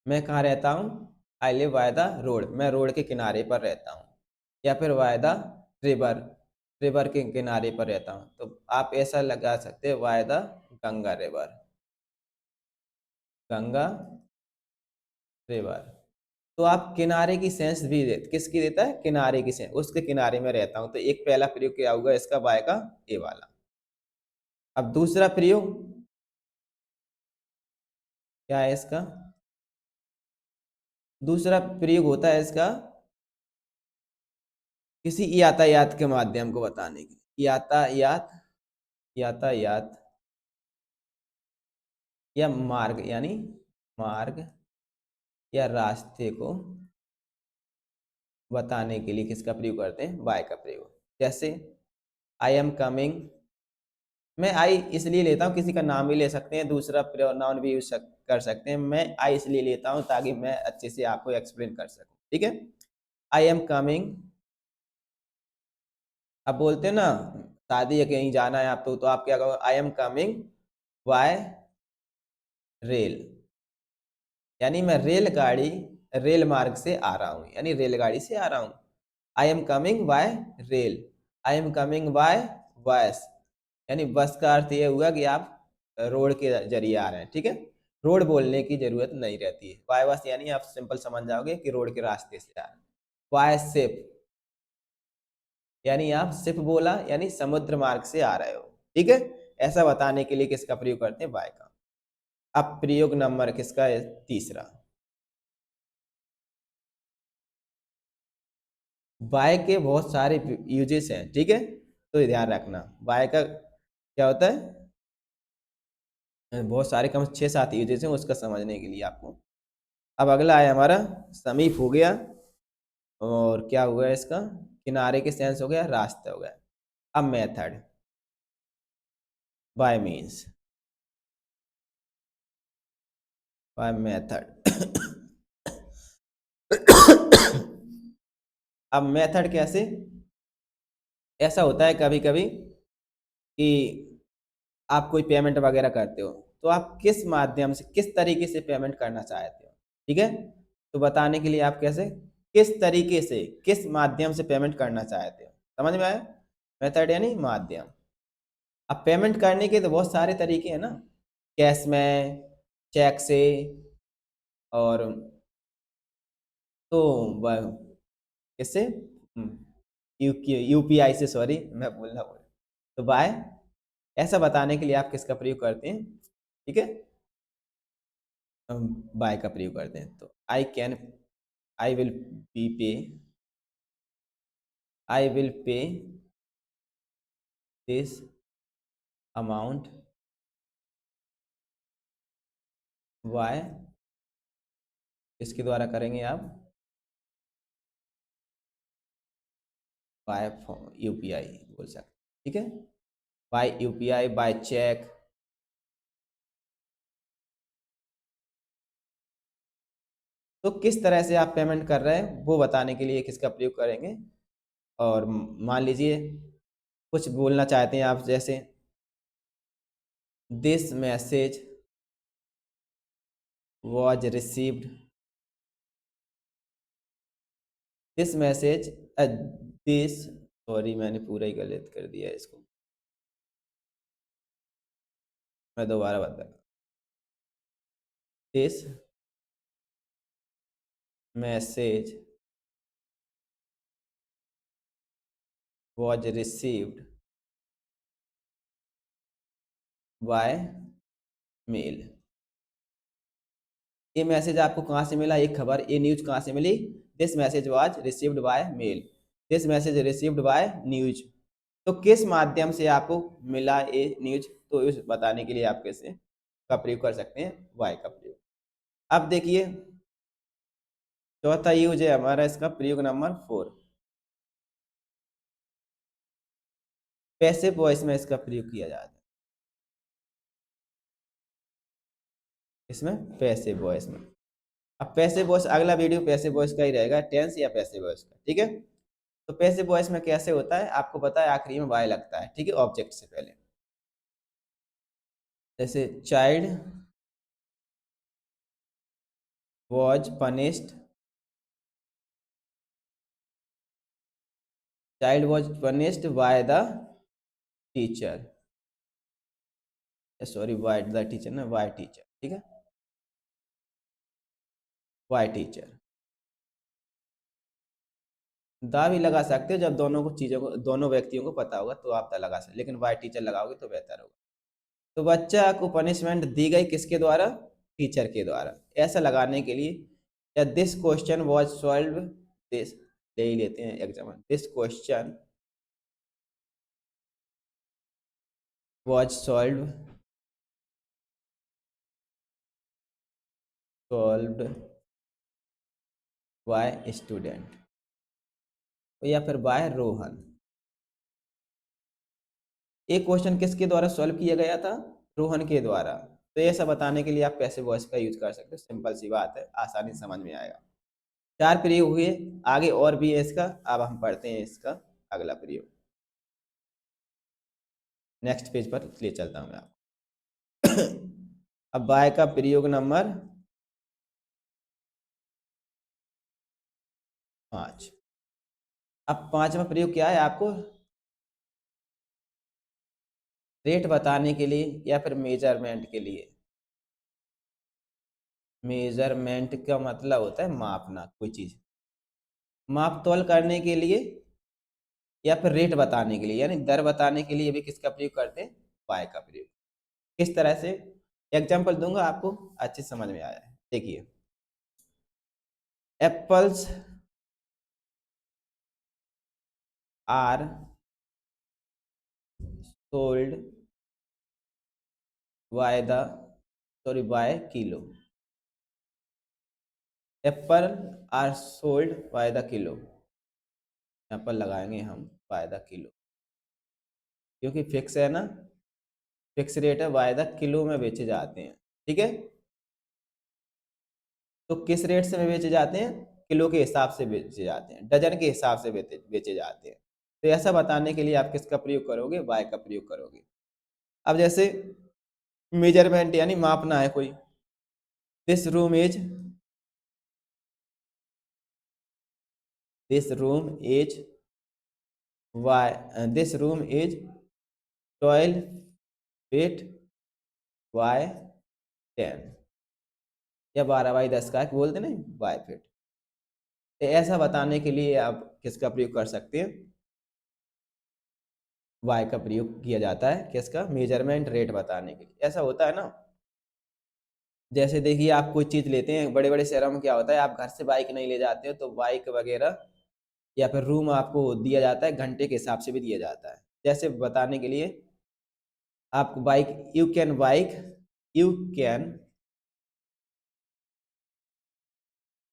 मैं कहाँ रहता हूँ, I live by the road, मैं रोड के किनारे पर रहता हूँ। या फिर बाय द रिवर, रिवर के किनारे पर रहता हूँ। तो आप ऐसा लगा सकते हैं, by the Ganga river, Ganga river. तो आप किनारे की सेंस भी दे, किसकी देता है, किनारे की सेंस, उसके किनारे में रहता हूँ। तो एक पहला प्रयोग क्या होगा इसका, बाय का ए वाला। अब दूसरा प्रयोग क्या है इसका, दूसरा प्रयोग होता है इसका किसी यातायात के माध्यम को बताने के लिए। यातायात, यातायात या मार्ग, यानी मार्ग या रास्ते को बताने के लिए किसका प्रयोग करते हैं, बाय का प्रयोग। जैसे आई एम कमिंग, मैं आई इसलिए लेता हूँ, किसी का नाम भी ले सकते हैं, दूसरा प्रोनाउन भी यूज कर सकते हैं। मैं आई इसलिए लेता हूँ ताकि मैं अच्छे से आपको एक्सप्लेन कर सकूँ, ठीक है। आई एम कमिंग, अब बोलते हैं ना, शादी या कहीं जाना है आप तो आप क्या कहो, आई एम कमिंग बाय रेल, यानी मैं रेलगाड़ी, रेल मार्ग से आ रहा हूँ, यानी रेलगाड़ी से आ रहा हूँ। I am coming by rail, I am coming by bus, यानी बस का अर्थ ये हुआ कि आप रोड के जरिए आ रहे हैं, ठीक है। रोड बोलने की जरूरत नहीं रहती है, बाय बस यानी आप सिंपल समझ जाओगे कि रोड के रास्ते से आ रहे हैं। बाय शिप, यानी आप शिप बोला, यानी समुद्र मार्ग से आ रहे हो, ठीक है। ऐसा बताने के लिए किसका प्रयोग करते हैं, बाय का। अब प्रयोग नंबर किसका है, तीसरा। बाय के बहुत सारे यूजेस हैं, ठीक है, तो ध्यान रखना। बाय का क्या होता है, बहुत सारे, कम 6-7 यूजेस हैं उसका समझने के लिए आपको। अब अगला है हमारा समीप हो गया, और क्या हो गया इसका, किनारे के सेंस हो गया, रास्ता हो गया। अब method, bye means, by method. अब मेथड कैसे, ऐसा होता है कभी कभी कि आप कोई पेमेंट वगैरह करते हो, तो आप किस माध्यम से, किस तरीके से पेमेंट करना चाहते हो, ठीक है। तो बताने के लिए आप कैसे, किस तरीके से, किस माध्यम से पेमेंट करना चाहते हो, समझ में आया, मेथड यानी माध्यम। अब पेमेंट करने के तो बहुत सारे तरीके हैं ना, कैश में, चेक से, और तो किससे, यूपीआई से, सॉरी मैं बोलना बोल, तो बाय, ऐसा बताने के लिए आप किसका प्रयोग करते हैं, ठीक है, बाय का प्रयोग करते हैं। तो I can, I will be pay, I will pay this amount by, इसके द्वारा करेंगे आप, बाय यूपीआई बोल सकते, ठीक है, बाय यूपीआई, बाय चेक। तो किस तरह से आप पेमेंट कर रहे हैं वो बताने के लिए किसका प्रयोग करेंगे। और मान लीजिए कुछ बोलना चाहते हैं आप, जैसे this message was received this message this sorry मैंने पूरा ही गलत कर दिया है इसको, मैं दोबारा बता, this message was received by mail। ये मैसेज आपको कहाँ से मिला, एक खबर, ये न्यूज कहाँ से मिली, this message was received by mail, this message received by news. तो किस माध्यम से आपको मिला ये न्यूज, तो इस बताने के लिए आप कैसे का प्रयोग कर सकते हैं, वाई का प्रयोग। अब देखिए चौथा यूज है हमारा इसका प्रयोग नंबर 4, पैसिव वॉइस में इसका प्रयोग किया जाता है, इसमें पैसिव वॉइस में। अब पैसिव वॉइस अगला वीडियो पैसिव वॉइस का ही रहेगा, टेंस या पैसिव वॉइस का, ठीक है। तो पैसिव वॉइस में कैसे होता है आपको पता है, आखिरी में वाई लगता है, ठीक है, ऑब्जेक्ट से पहले। जैसे child was punished, child was punished by the teacher, sorry by the teacher ना, बाय टीचर, ठीक है, बाय टीचर। दा भी लगा सकते हो जब दोनों को चीजों को, दोनों व्यक्तियों को पता होगा तो आप दा लगा सकते, लेकिन बाय टीचर लगाओगे तो बेहतर होगा। तो बच्चा को पनिशमेंट दी गई किसके द्वारा, टीचर के द्वारा। ऐसा लगाने के लिए, या this question was solve, this ले ही लेते हैं example, this question was solve solved by student, या फिर बाय रोहन। एक क्वेश्चन किसके द्वारा सॉल्व किया गया था, रोहन के द्वारा। तो ऐसा बताने के लिए आप पैसिव वॉइस का यूज कर सकते हो, सिंपल सी बात है, आसानी से समझ में आएगा। 4 प्रयोग हुए, आगे और भी है इसका, अब हम पढ़ते हैं इसका अगला प्रयोग। नेक्स्ट पेज पर ले चलता हूं मैं आपको। अब बाय का प्रयोग नंबर 5। अब 5वां प्रयोग क्या है, आपको रेट बताने के लिए या फिर मेजरमेंट के लिए। मेजरमेंट का मतलब होता है मापना, कोई चीज माप तौल करने के लिए, या फिर रेट बताने के लिए, यानी दर बताने के लिए भी किसका प्रयोग करते हैं, बाय का प्रयोग। किस तरह से, एग्जाम्पल दूंगा आपको अच्छे समझ में आया है, देखिए। Apples are sold by the, sorry by kilo, apple are sold by the kilo, apple लगाएंगे हम बाय द किलो, क्योंकि फिक्स है ना, फिक्स रेट है, बाय द किलो में बेचे जाते हैं, ठीक है। तो किस रेट से बेचे जाते हैं, किलो के हिसाब से बेचे जाते हैं, डजन के हिसाब से बेचे जाते हैं। तो ऐसा बताने के लिए आप किसका प्रयोग करोगे, बाय का प्रयोग करोगे। अब जैसे मेजरमेंट यानी मापना है कोई, this room is, this room is why, this room is 12 feet by 10, या 12 बाई 10 का बोलते नहीं, बाय फीट। तो ऐसा बताने के लिए आप किसका प्रयोग कर सकते हैं, वाई का प्रयोग किया जाता है, किसका, मेजरमेंट रेट बताने के लिए। ऐसा होता है ना, जैसे देखिए आप कोई चीज लेते हैं, बड़े बड़े शहरों में क्या होता है, आप घर से बाइक नहीं ले जाते हो तो बाइक वगैरह या फिर रूम आपको दिया जाता है, घंटे के हिसाब से भी दिया जाता है। जैसे बताने के लिए आपको bike, you can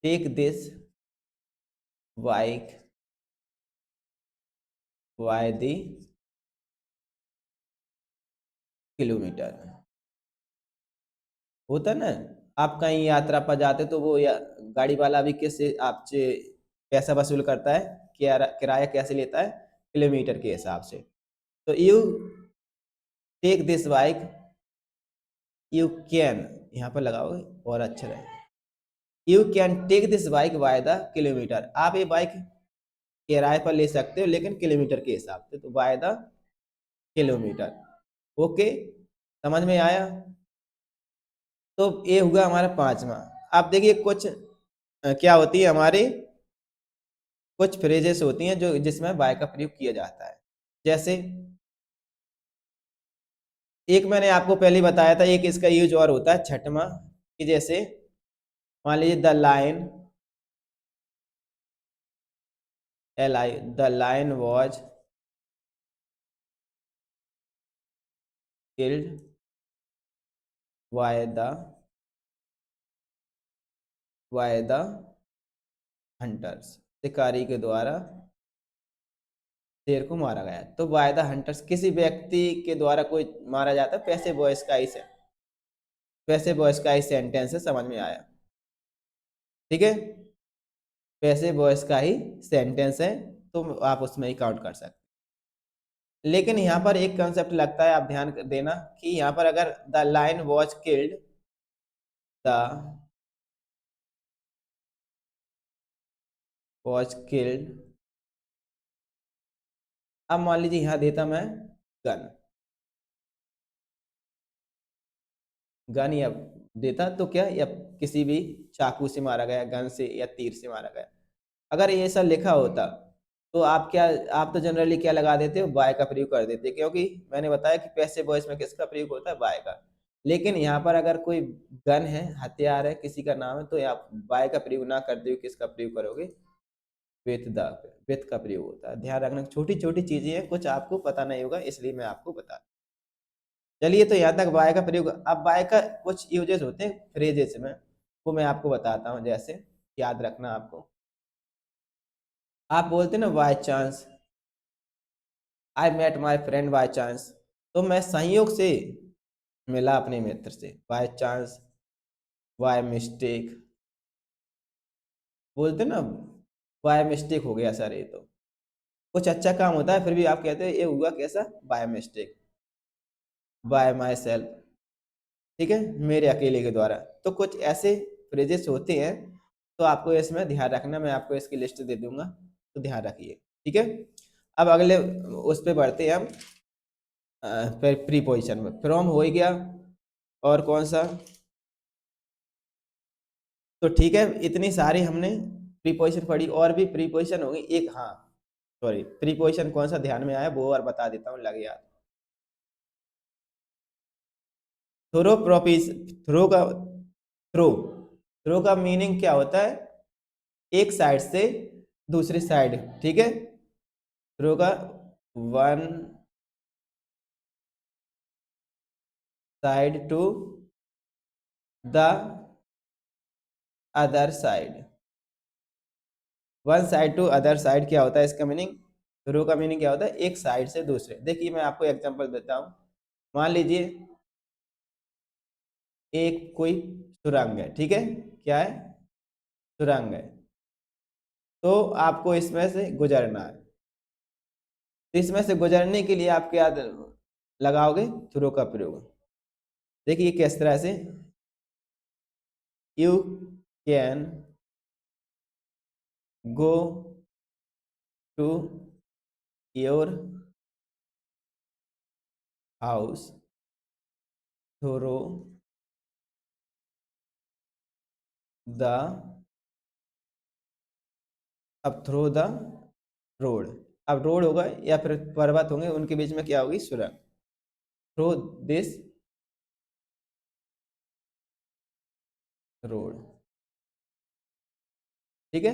take this bike by the kilometre, होता ना। आप कहीं यात्रा पर जाते तो वो गाड़ी वाला भी किससे आपसे पैसा वसूल करता है, किराया कैसे लेता है, किलोमीटर के हिसाब से। तो you take this bike, you can यहाँ पर लगाओगे और अच्छा रहे। You can take this bike by the kilometre, आप ये बाइक किराए पर ले सकते हो लेकिन किलोमीटर के हिसाब से, तो बाय द किलोमीटर। ओके, समझ में आया। तो ये हुआ हमारा पांचवा। अब देखिए कुछ क्या होती है हमारी, कुछ फ्रेजेस होती हैं जो जिसमें बाय का प्रयोग किया जाता है। जैसे एक मैंने आपको पहले बताया था, एक इसका यूज और होता है छठवां, कि जैसे मान लीजिए the line, L I, the line was killed by the hunters, शिकारी के द्वारा शेर को मारा गया। तो बाय द हंटर्स, किसी व्यक्ति के द्वारा कोई मारा जाता है, पैसे बॉयस का ही से, पैसे बॉयस का ही सेंटेंस है, समझ में आया। ठीक है, पैसे बॉयस का ही सेंटेंस है, तो आप उसमें ही काउंट कर सकते। लेकिन यहाँ पर एक कंसेप्ट लगता है, आप ध्यान देना कि यहाँ पर अगर the line was killed, the was killed, अब मान लीजिए यहाँ देता मैं गन, गन या देता तो क्या, या किसी भी चाकू से मारा गया, गन से या तीर से मारा गया, अगर ये ऐसा लिखा होता तो आप क्या, आप तो जनरली क्या लगा देते हो, बाय का प्रयोग कर देते, क्योंकि मैंने बताया कि पैसिव वॉइस में किसका प्रयोग होता है, बाय का। लेकिन यहाँ पर अगर कोई गन है, हथियार है, किसी का नाम है, तो आप बाय का प्रयोग ना करते हुए किसका प्रयोग करोगे, विथ द, विथ का प्रयोग होता है। ध्यान रखना, छोटी छोटी चीजें हैं, कुछ आपको पता नहीं होगा इसलिए मैं आपको बता। चलिए, तो यहाँ तक बाय का प्रयोग। अब बाय का कुछ यूजेस होते हैं फ्रेजेस में, वो मैं आपको बताता हूँ। जैसे याद रखना आपको, आप बोलते ना by chance, I met my friend by chance, तो मैं संयोग से मिला अपने मित्र से, बाय चांस, बाय मिस्टेक, बोलते ना बाय मिस्टेक हो गया सर, ये तो कुछ अच्छा काम होता है फिर भी आप कहते हैं ये हुआ कैसा, by mistake, bye my self, ठीक है, मेरे अकेले के द्वारा। तो कुछ ऐसे फ्रेजेस होते हैं, तो आपको इसमें ध्यान रखना, मैं आपको इसकी लिस्ट दे दूंगा, तो ध्यान रखिए। ठीक है, अब अगले उस पर बढ़ते हैं हम, फिर प्रीपोजिशन में फ्रॉम हो ही गया, और कौन सा, तो ठीक है, इतनी सारी हमने प्रीपोजिशन पढ़ी, और भी प्रीपोजिशन होगी एक, हाँ सॉरी, प्रीपोजिशन कौन सा ध्यान में आया वो और बता देता हूँ, लगे याद। थ्रो प्रोपिस, थ्रो का, थ्रो, थ्रो का मीनिंग क्या होता है, एक साइड से दूसरी साइड, ठीक है, थ्रो का one side to the other side, one side to other side क्या होता है इसका मीनिंग, थ्रो का मीनिंग क्या होता है, एक साइड से दूसरे। देखिए मैं आपको एग्जांपल देता हूँ, मान लीजिए एक कोई सुरंग है, ठीक है, क्या है, सुरंग है, तो आपको इसमें से गुजरना है, तो इसमें से गुजरने के लिए आप क्या लगाओगे, थ्रो का प्रयोग। देखिए किस तरह से, you can go to your house through the, अब थ्रो द रोड, अब रोड होगा या फिर पर्वत होंगे, उनके बीच में क्या होगी, सुरंग, थ्रो दिस रोड, ठीक है।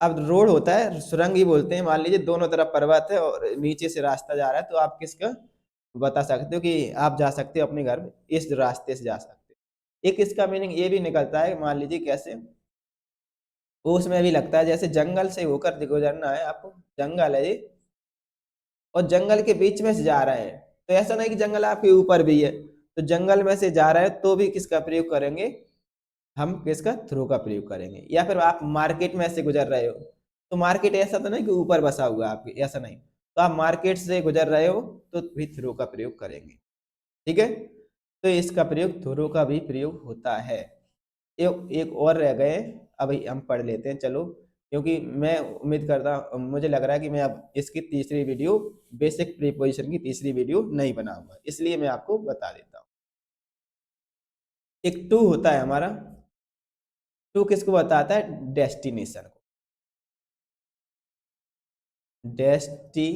अब रोड होता है, सुरंग ही बोलते हैं, मान लीजिए दोनों तरफ पर्वत है और नीचे से रास्ता जा रहा है, तो आप किसका बता सकते हो कि आप जा सकते हो अपने घर, इस रास्ते से जा सकते हो। एक इसका मीनिंग ये भी निकलता है, मान लीजिए कैसे, वो उसमें भी लगता है, जैसे जंगल से होकर गुजरना है आपको, जंगल है ये, और जंगल के बीच में से जा रहे हैं, तो ऐसा नहीं कि जंगल आपके ऊपर भी है, तो जंगल में से जा रहे हैं तो भी किसका प्रयोग करेंगे, हम किसका, थ्रू का प्रयोग करेंगे। या फिर आप मार्केट में से गुजर रहे हो, तो मार्केट ऐसा तो नहीं कि ऊपर बसा हुआ है आपके, ऐसा नहीं, तो आप मार्केट से गुजर रहे हो तो भी थ्रू का प्रयोग करेंगे। ठीक है, तो इसका प्रयोग, थ्रू का भी प्रयोग होता है। एक एक और रह गए, अभी हम पढ़ लेते हैं चलो, क्योंकि मैं उम्मीद करता, मुझे लग रहा है कि मैं अब इसकी तीसरी वीडियो, बेसिक प्रीपोजिशन की तीसरी वीडियो नहीं बनाऊंगा, इसलिए मैं आपको बता देता हूँ। एक टू होता है हमारा, टू किसको बताता है? डेस्टिनेशन को। डेस्टी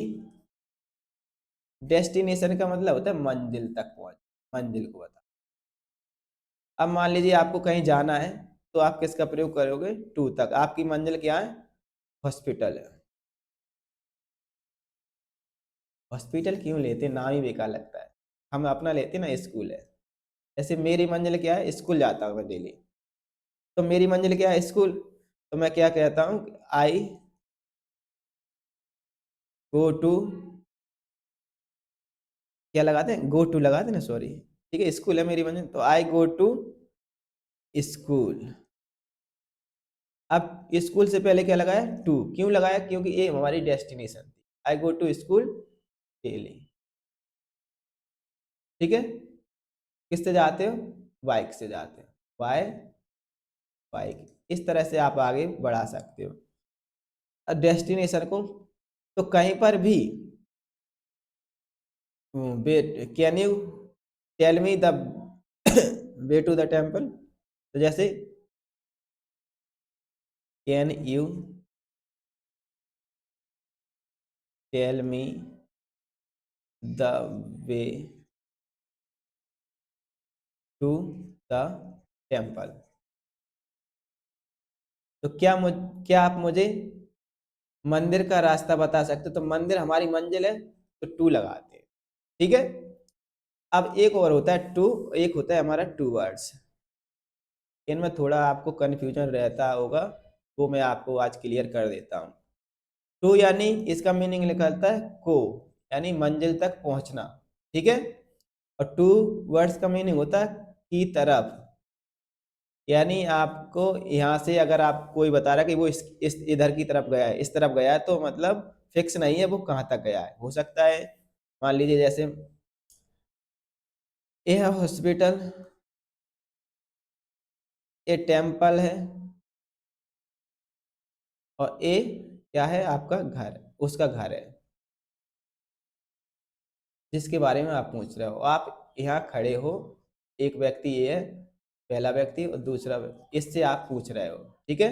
डेस्टिनेशन का मतलब होता है मंजिल तक पहुंच, मंजिल को बता। अब मान लीजिए आपको कहीं जाना है, तो आप किसका प्रयोग करोगे? टू तक। आपकी मंजिल क्या है? हॉस्पिटल है। हॉस्पिटल क्यों लेते हैं? नाम ही बेकार लगता है। हम अपना लेते हैं ना, स्कूल है। जैसे मेरी मंजिल क्या है? स्कूल जाता हूँ मैं डेली, तो मेरी मंजिल क्या है? स्कूल। तो मैं क्या कहता हूँ? आई गो टू, क्या लगाते हैं? गो टू लगाते हैं ना, सॉरी। ठीक है, स्कूल है मेरी मंजिल, तो आई गो टू स्कूल। अब स्कूल से पहले क्या लगाया? टू। क्यों लगाया? क्योंकि ये हमारी डेस्टिनेशन थी। I go to school daily. ठीक है। किससे जाते हो? बाइक से जाते हो। By bike. इस तरह से आप आगे बढ़ा सकते हो डेस्टिनेशन को। तो कहीं पर भी, can you tell me the way to the temple? तो जैसे, can you tell me the way to the temple? तो क्या आप मुझे मंदिर का रास्ता बता सकते हो? तो मंदिर हमारी मंजिल है, तो टू लगाते हैं। ठीक है। अब एक और होता है टू, एक होता है हमारा टू वर्ड्स। इनमें थोड़ा आपको कन्फ्यूजन रहता होगा, वो मैं आपको आज क्लियर कर देता हूँ। टू यानी इसका मीनिंग निकलता है को, यानी मंजिल तक पहुंचना। ठीक है। और टू वर्ड्स का मीनिंग होता है की तरफ, यानी आपको यहाँ से अगर आप कोई बता रहा है कि वो इस इधर की तरफ गया है, इस तरफ गया है, तो मतलब फिक्स नहीं है वो कहाँ तक गया है। हो सकता है, मान लीजिए जैसे ए हॉस्पिटल, ए टेम्पल है, और ए क्या है? आपका घर, उसका घर है जिसके बारे में आप पूछ रहे हो। आप यहाँ खड़े हो, एक व्यक्ति ये है, पहला व्यक्ति, और दूसरा व्यक्ति, इससे आप पूछ रहे हो। ठीक है।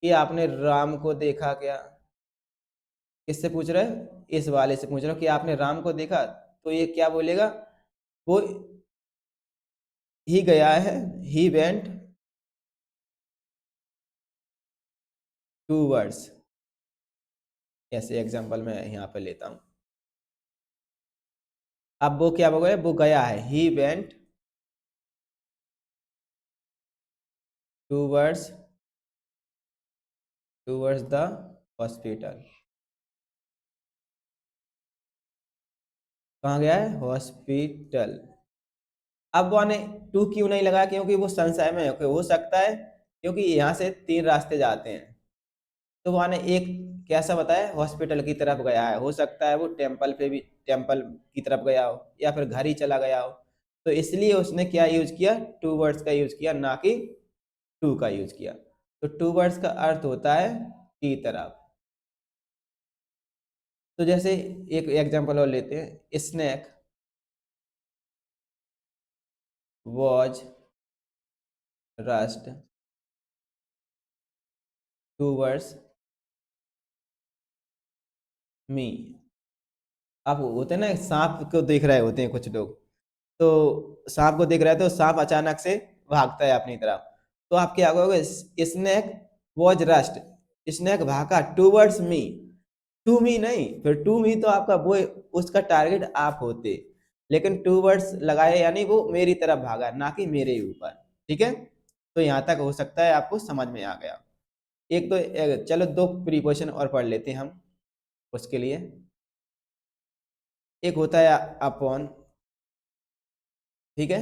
कि आपने राम को देखा क्या? किससे पूछ रहे हो? इस वाले से पूछ रहे हो कि आपने राम को देखा, तो ये क्या बोलेगा? वो ही गया है, ही वेंट टू वर्ड्स। ऐसे एग्जांपल मैं यहाँ पे लेता हूँ। अब वो क्या बोले? वो गया है, he went towards towards the hospital. कहाँ गया है? हॉस्पिटल। अब वो ने टू क्यों नहीं लगा? क्योंकि वो संशय में है कि हो सकता है, क्योंकि यहाँ से तीन रास्ते जाते हैं, तो वो ने एक कैसा बताया? हॉस्पिटल की तरफ गया है। हो सकता है वो टेम्पल पे भी, टेम्पल की तरफ गया हो, या फिर घर ही चला गया हो। तो इसलिए उसने क्या यूज किया? टू वर्ड्स का यूज किया, ना कि टू का यूज किया। तो टू वर्ड्स का अर्थ होता है की तरफ। तो जैसे एक एग्जांपल और लेते हैं, snake was rushed towards me. आप होते हैं ना, सांप को देख रहे होते हैं कुछ लोग, तो सांप को देख रहे थे, तो सांप अचानक से भागता है अपनी तरफ, तो आप क्या कहोगे? स्नैक वॉज रस्ट, स्नैक भागा टूवर्ड्स मी, टू मी नहीं। फिर टू मी तो आपका वो, उसका टारगेट आप होते, लेकिन टू वर्ड्स लगाए यानी वो मेरी तरफ भागा, ना कि मेरे ऊपर। ठीक है। तो यहाँ तक हो सकता है आपको समझ में आ गया। एक तो चलो दो प्रीपोजिशन और पढ़ लेते हैं हम उसके लिए। एक होता है अपॉन। ठीक है।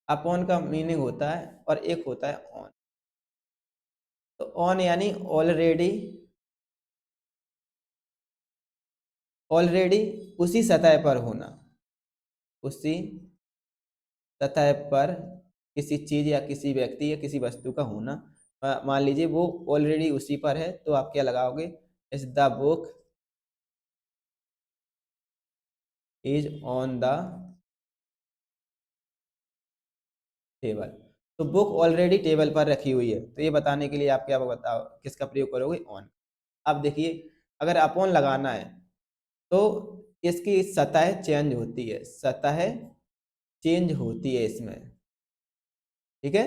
अपॉन का मीनिंग होता है, और एक होता है ऑन। तो ऑन यानी ऑलरेडी, ऑलरेडी उसी सतह पर होना, उसी सतह पर किसी चीज या किसी व्यक्ति या किसी वस्तु का होना। मान लीजिए वो ऑलरेडी उसी पर है, तो आप क्या लगाओगे, is the book is on the table. तो बुक ऑलरेडी टेबल पर रखी हुई है, तो ये बताने के लिए आप क्या बताओ, किसका प्रयोग करोगे, ऑन। अब देखिए, अगर अपॉन लगाना है तो इसकी सतह चेंज होती है, सतह चेंज होती है इसमें, ठीक है।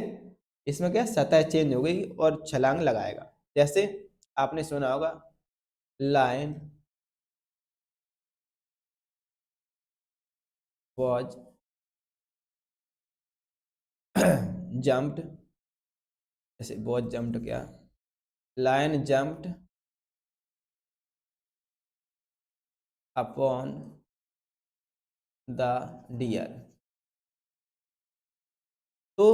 इसमें क्या, सतह चेंज हो गई और छलांग लगाएगा। जैसे आपने सुना होगा, लाइन वॉज जम्प्ड, जैसे वॉज जम्प्ड, क्या, lion jumped upon the deer. तो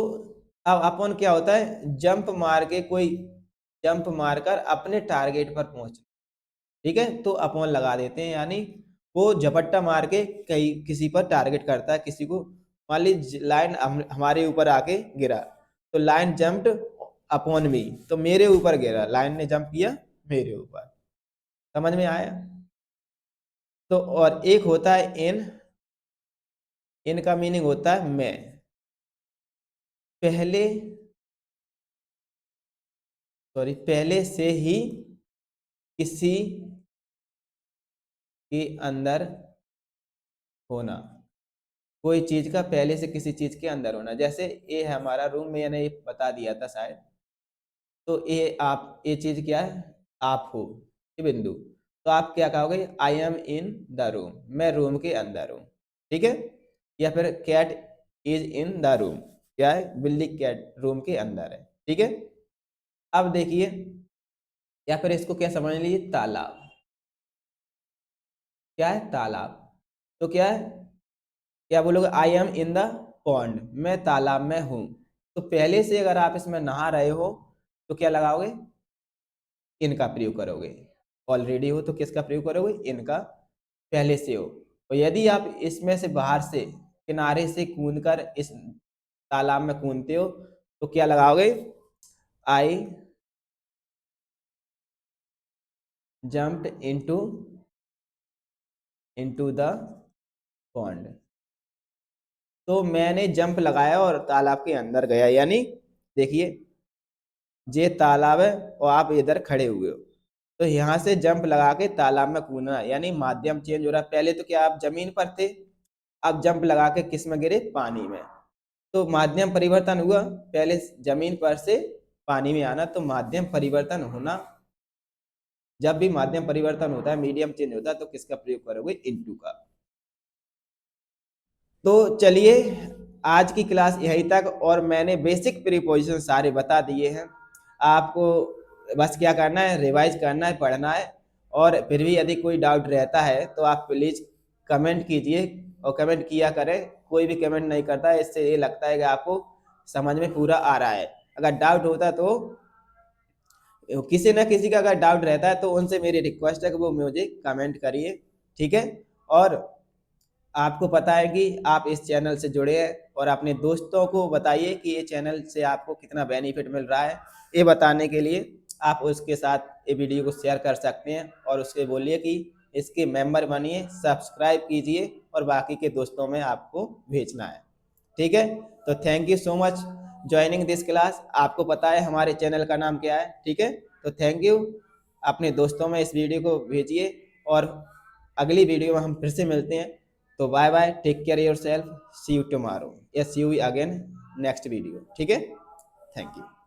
अब अपॉन क्या होता है, जंप मार के, कोई जंप मारकर अपने टारगेट पर पहुंच, ठीक है, तो अपॉन लगा देते हैं, यानी वो झपट्टा मार के कहीं किसी पर टारगेट करता है, किसी को। मान लीजिए लाइन हमारे ऊपर आके गिरा, तो लाइन जंप्ड अपॉन मी, तो मेरे ऊपर गिरा, लाइन ने जंप किया मेरे ऊपर। समझ में आया। तो और एक होता है इन, इन का मीनिंग होता है मैं, पहले, सॉरी, पहले से ही किसी के अंदर होना, कोई चीज का पहले से किसी चीज के अंदर होना। जैसे ये है हमारा रूम, मैंने ये बता दिया था शायद। तो ये आप, ये चीज क्या है, आप हो, ये बिंदु। तो आप क्या कहोगे, I am in the room, मैं रूम के अंदर हूँ, ठीक है। या फिर cat is in the room, क्या है, बिल्ली, कैट रूम के अंदर है, ठीक है। अब देखिए, या फिर इसको क्या समझ लीजिए, तालाब, क्या है, तालाब। तो क्या है, क्या बोलोगे, आई एम इन द पॉन्ड, मैं तालाब में हूं। तो पहले से अगर आप इसमें नहा रहे हो तो क्या लगाओगे, इनका प्रयोग करोगे। ऑलरेडी हो तो किसका प्रयोग करोगे, इनका। पहले से हो, और यदि आप इसमें से बाहर से किनारे से कूदकर इस तालाब में कूदते हो तो क्या लगाओगे, आई jumped into into the pond. तो मैंने जंप लगाया और तालाब के अंदर गया, यानी देखिए, ये तालाब है और आप इधर खड़े हुए हो, तो यहाँ से जंप लगा के तालाब में कूदना, यानी माध्यम चेंज हो रहा है। पहले तो क्या आप जमीन पर थे, अब जंप लगा के किस में गिरे, पानी में। तो माध्यम परिवर्तन हुआ, पहले जमीन पर से पानी में आना, तो माध्यम परिवर्तन होना। जब भी माध्यम परिवर्तन होता है, मीडियम चेंज होता है, तो किसका प्रयोग करोगे, इनटू का। तो चलिए, आज की क्लास यहीं तक, और मैंने बेसिक प्रीपोजिशन सारे बता दिए हैं। आपको बस क्या करना है, रिवाइज करना है, पढ़ना है। और फिर भी यदि कोई डाउट रहता है तो आप प्लीज़ कमेंट कीजिए, और कमेंट किया करें। कोई भी कमेंट नहीं करता है, इससे ये लगता है कि आपको समझ में पूरा आ रहा है। अगर डाउट होता है तो किसी न किसी का अगर डाउट रहता है तो उनसे मेरी रिक्वेस्ट है कि वो मुझे कमेंट करिए, ठीक है। और आपको पता है कि आप इस चैनल से जुड़े हैं, और अपने दोस्तों को बताइए कि ये चैनल से आपको कितना बेनिफिट मिल रहा है। ये बताने के लिए आप उसके साथ ये वीडियो को शेयर कर सकते हैं, और उसके बोलिए कि इसके मेंबर बनिए, सब्सक्राइब कीजिए, और बाकी के दोस्तों में आपको भेजना है, ठीक है। तो thank you so much joining this class. आपको पता है हमारे चैनल का नाम क्या है, ठीक है। तो थैंक यू, अपने दोस्तों में इस वीडियो को भेजिए, और अगली वीडियो में हम फिर से मिलते हैं। तो bye bye, take care yourself, see you tomorrow, या see you again next video, ठीक है। Thank you.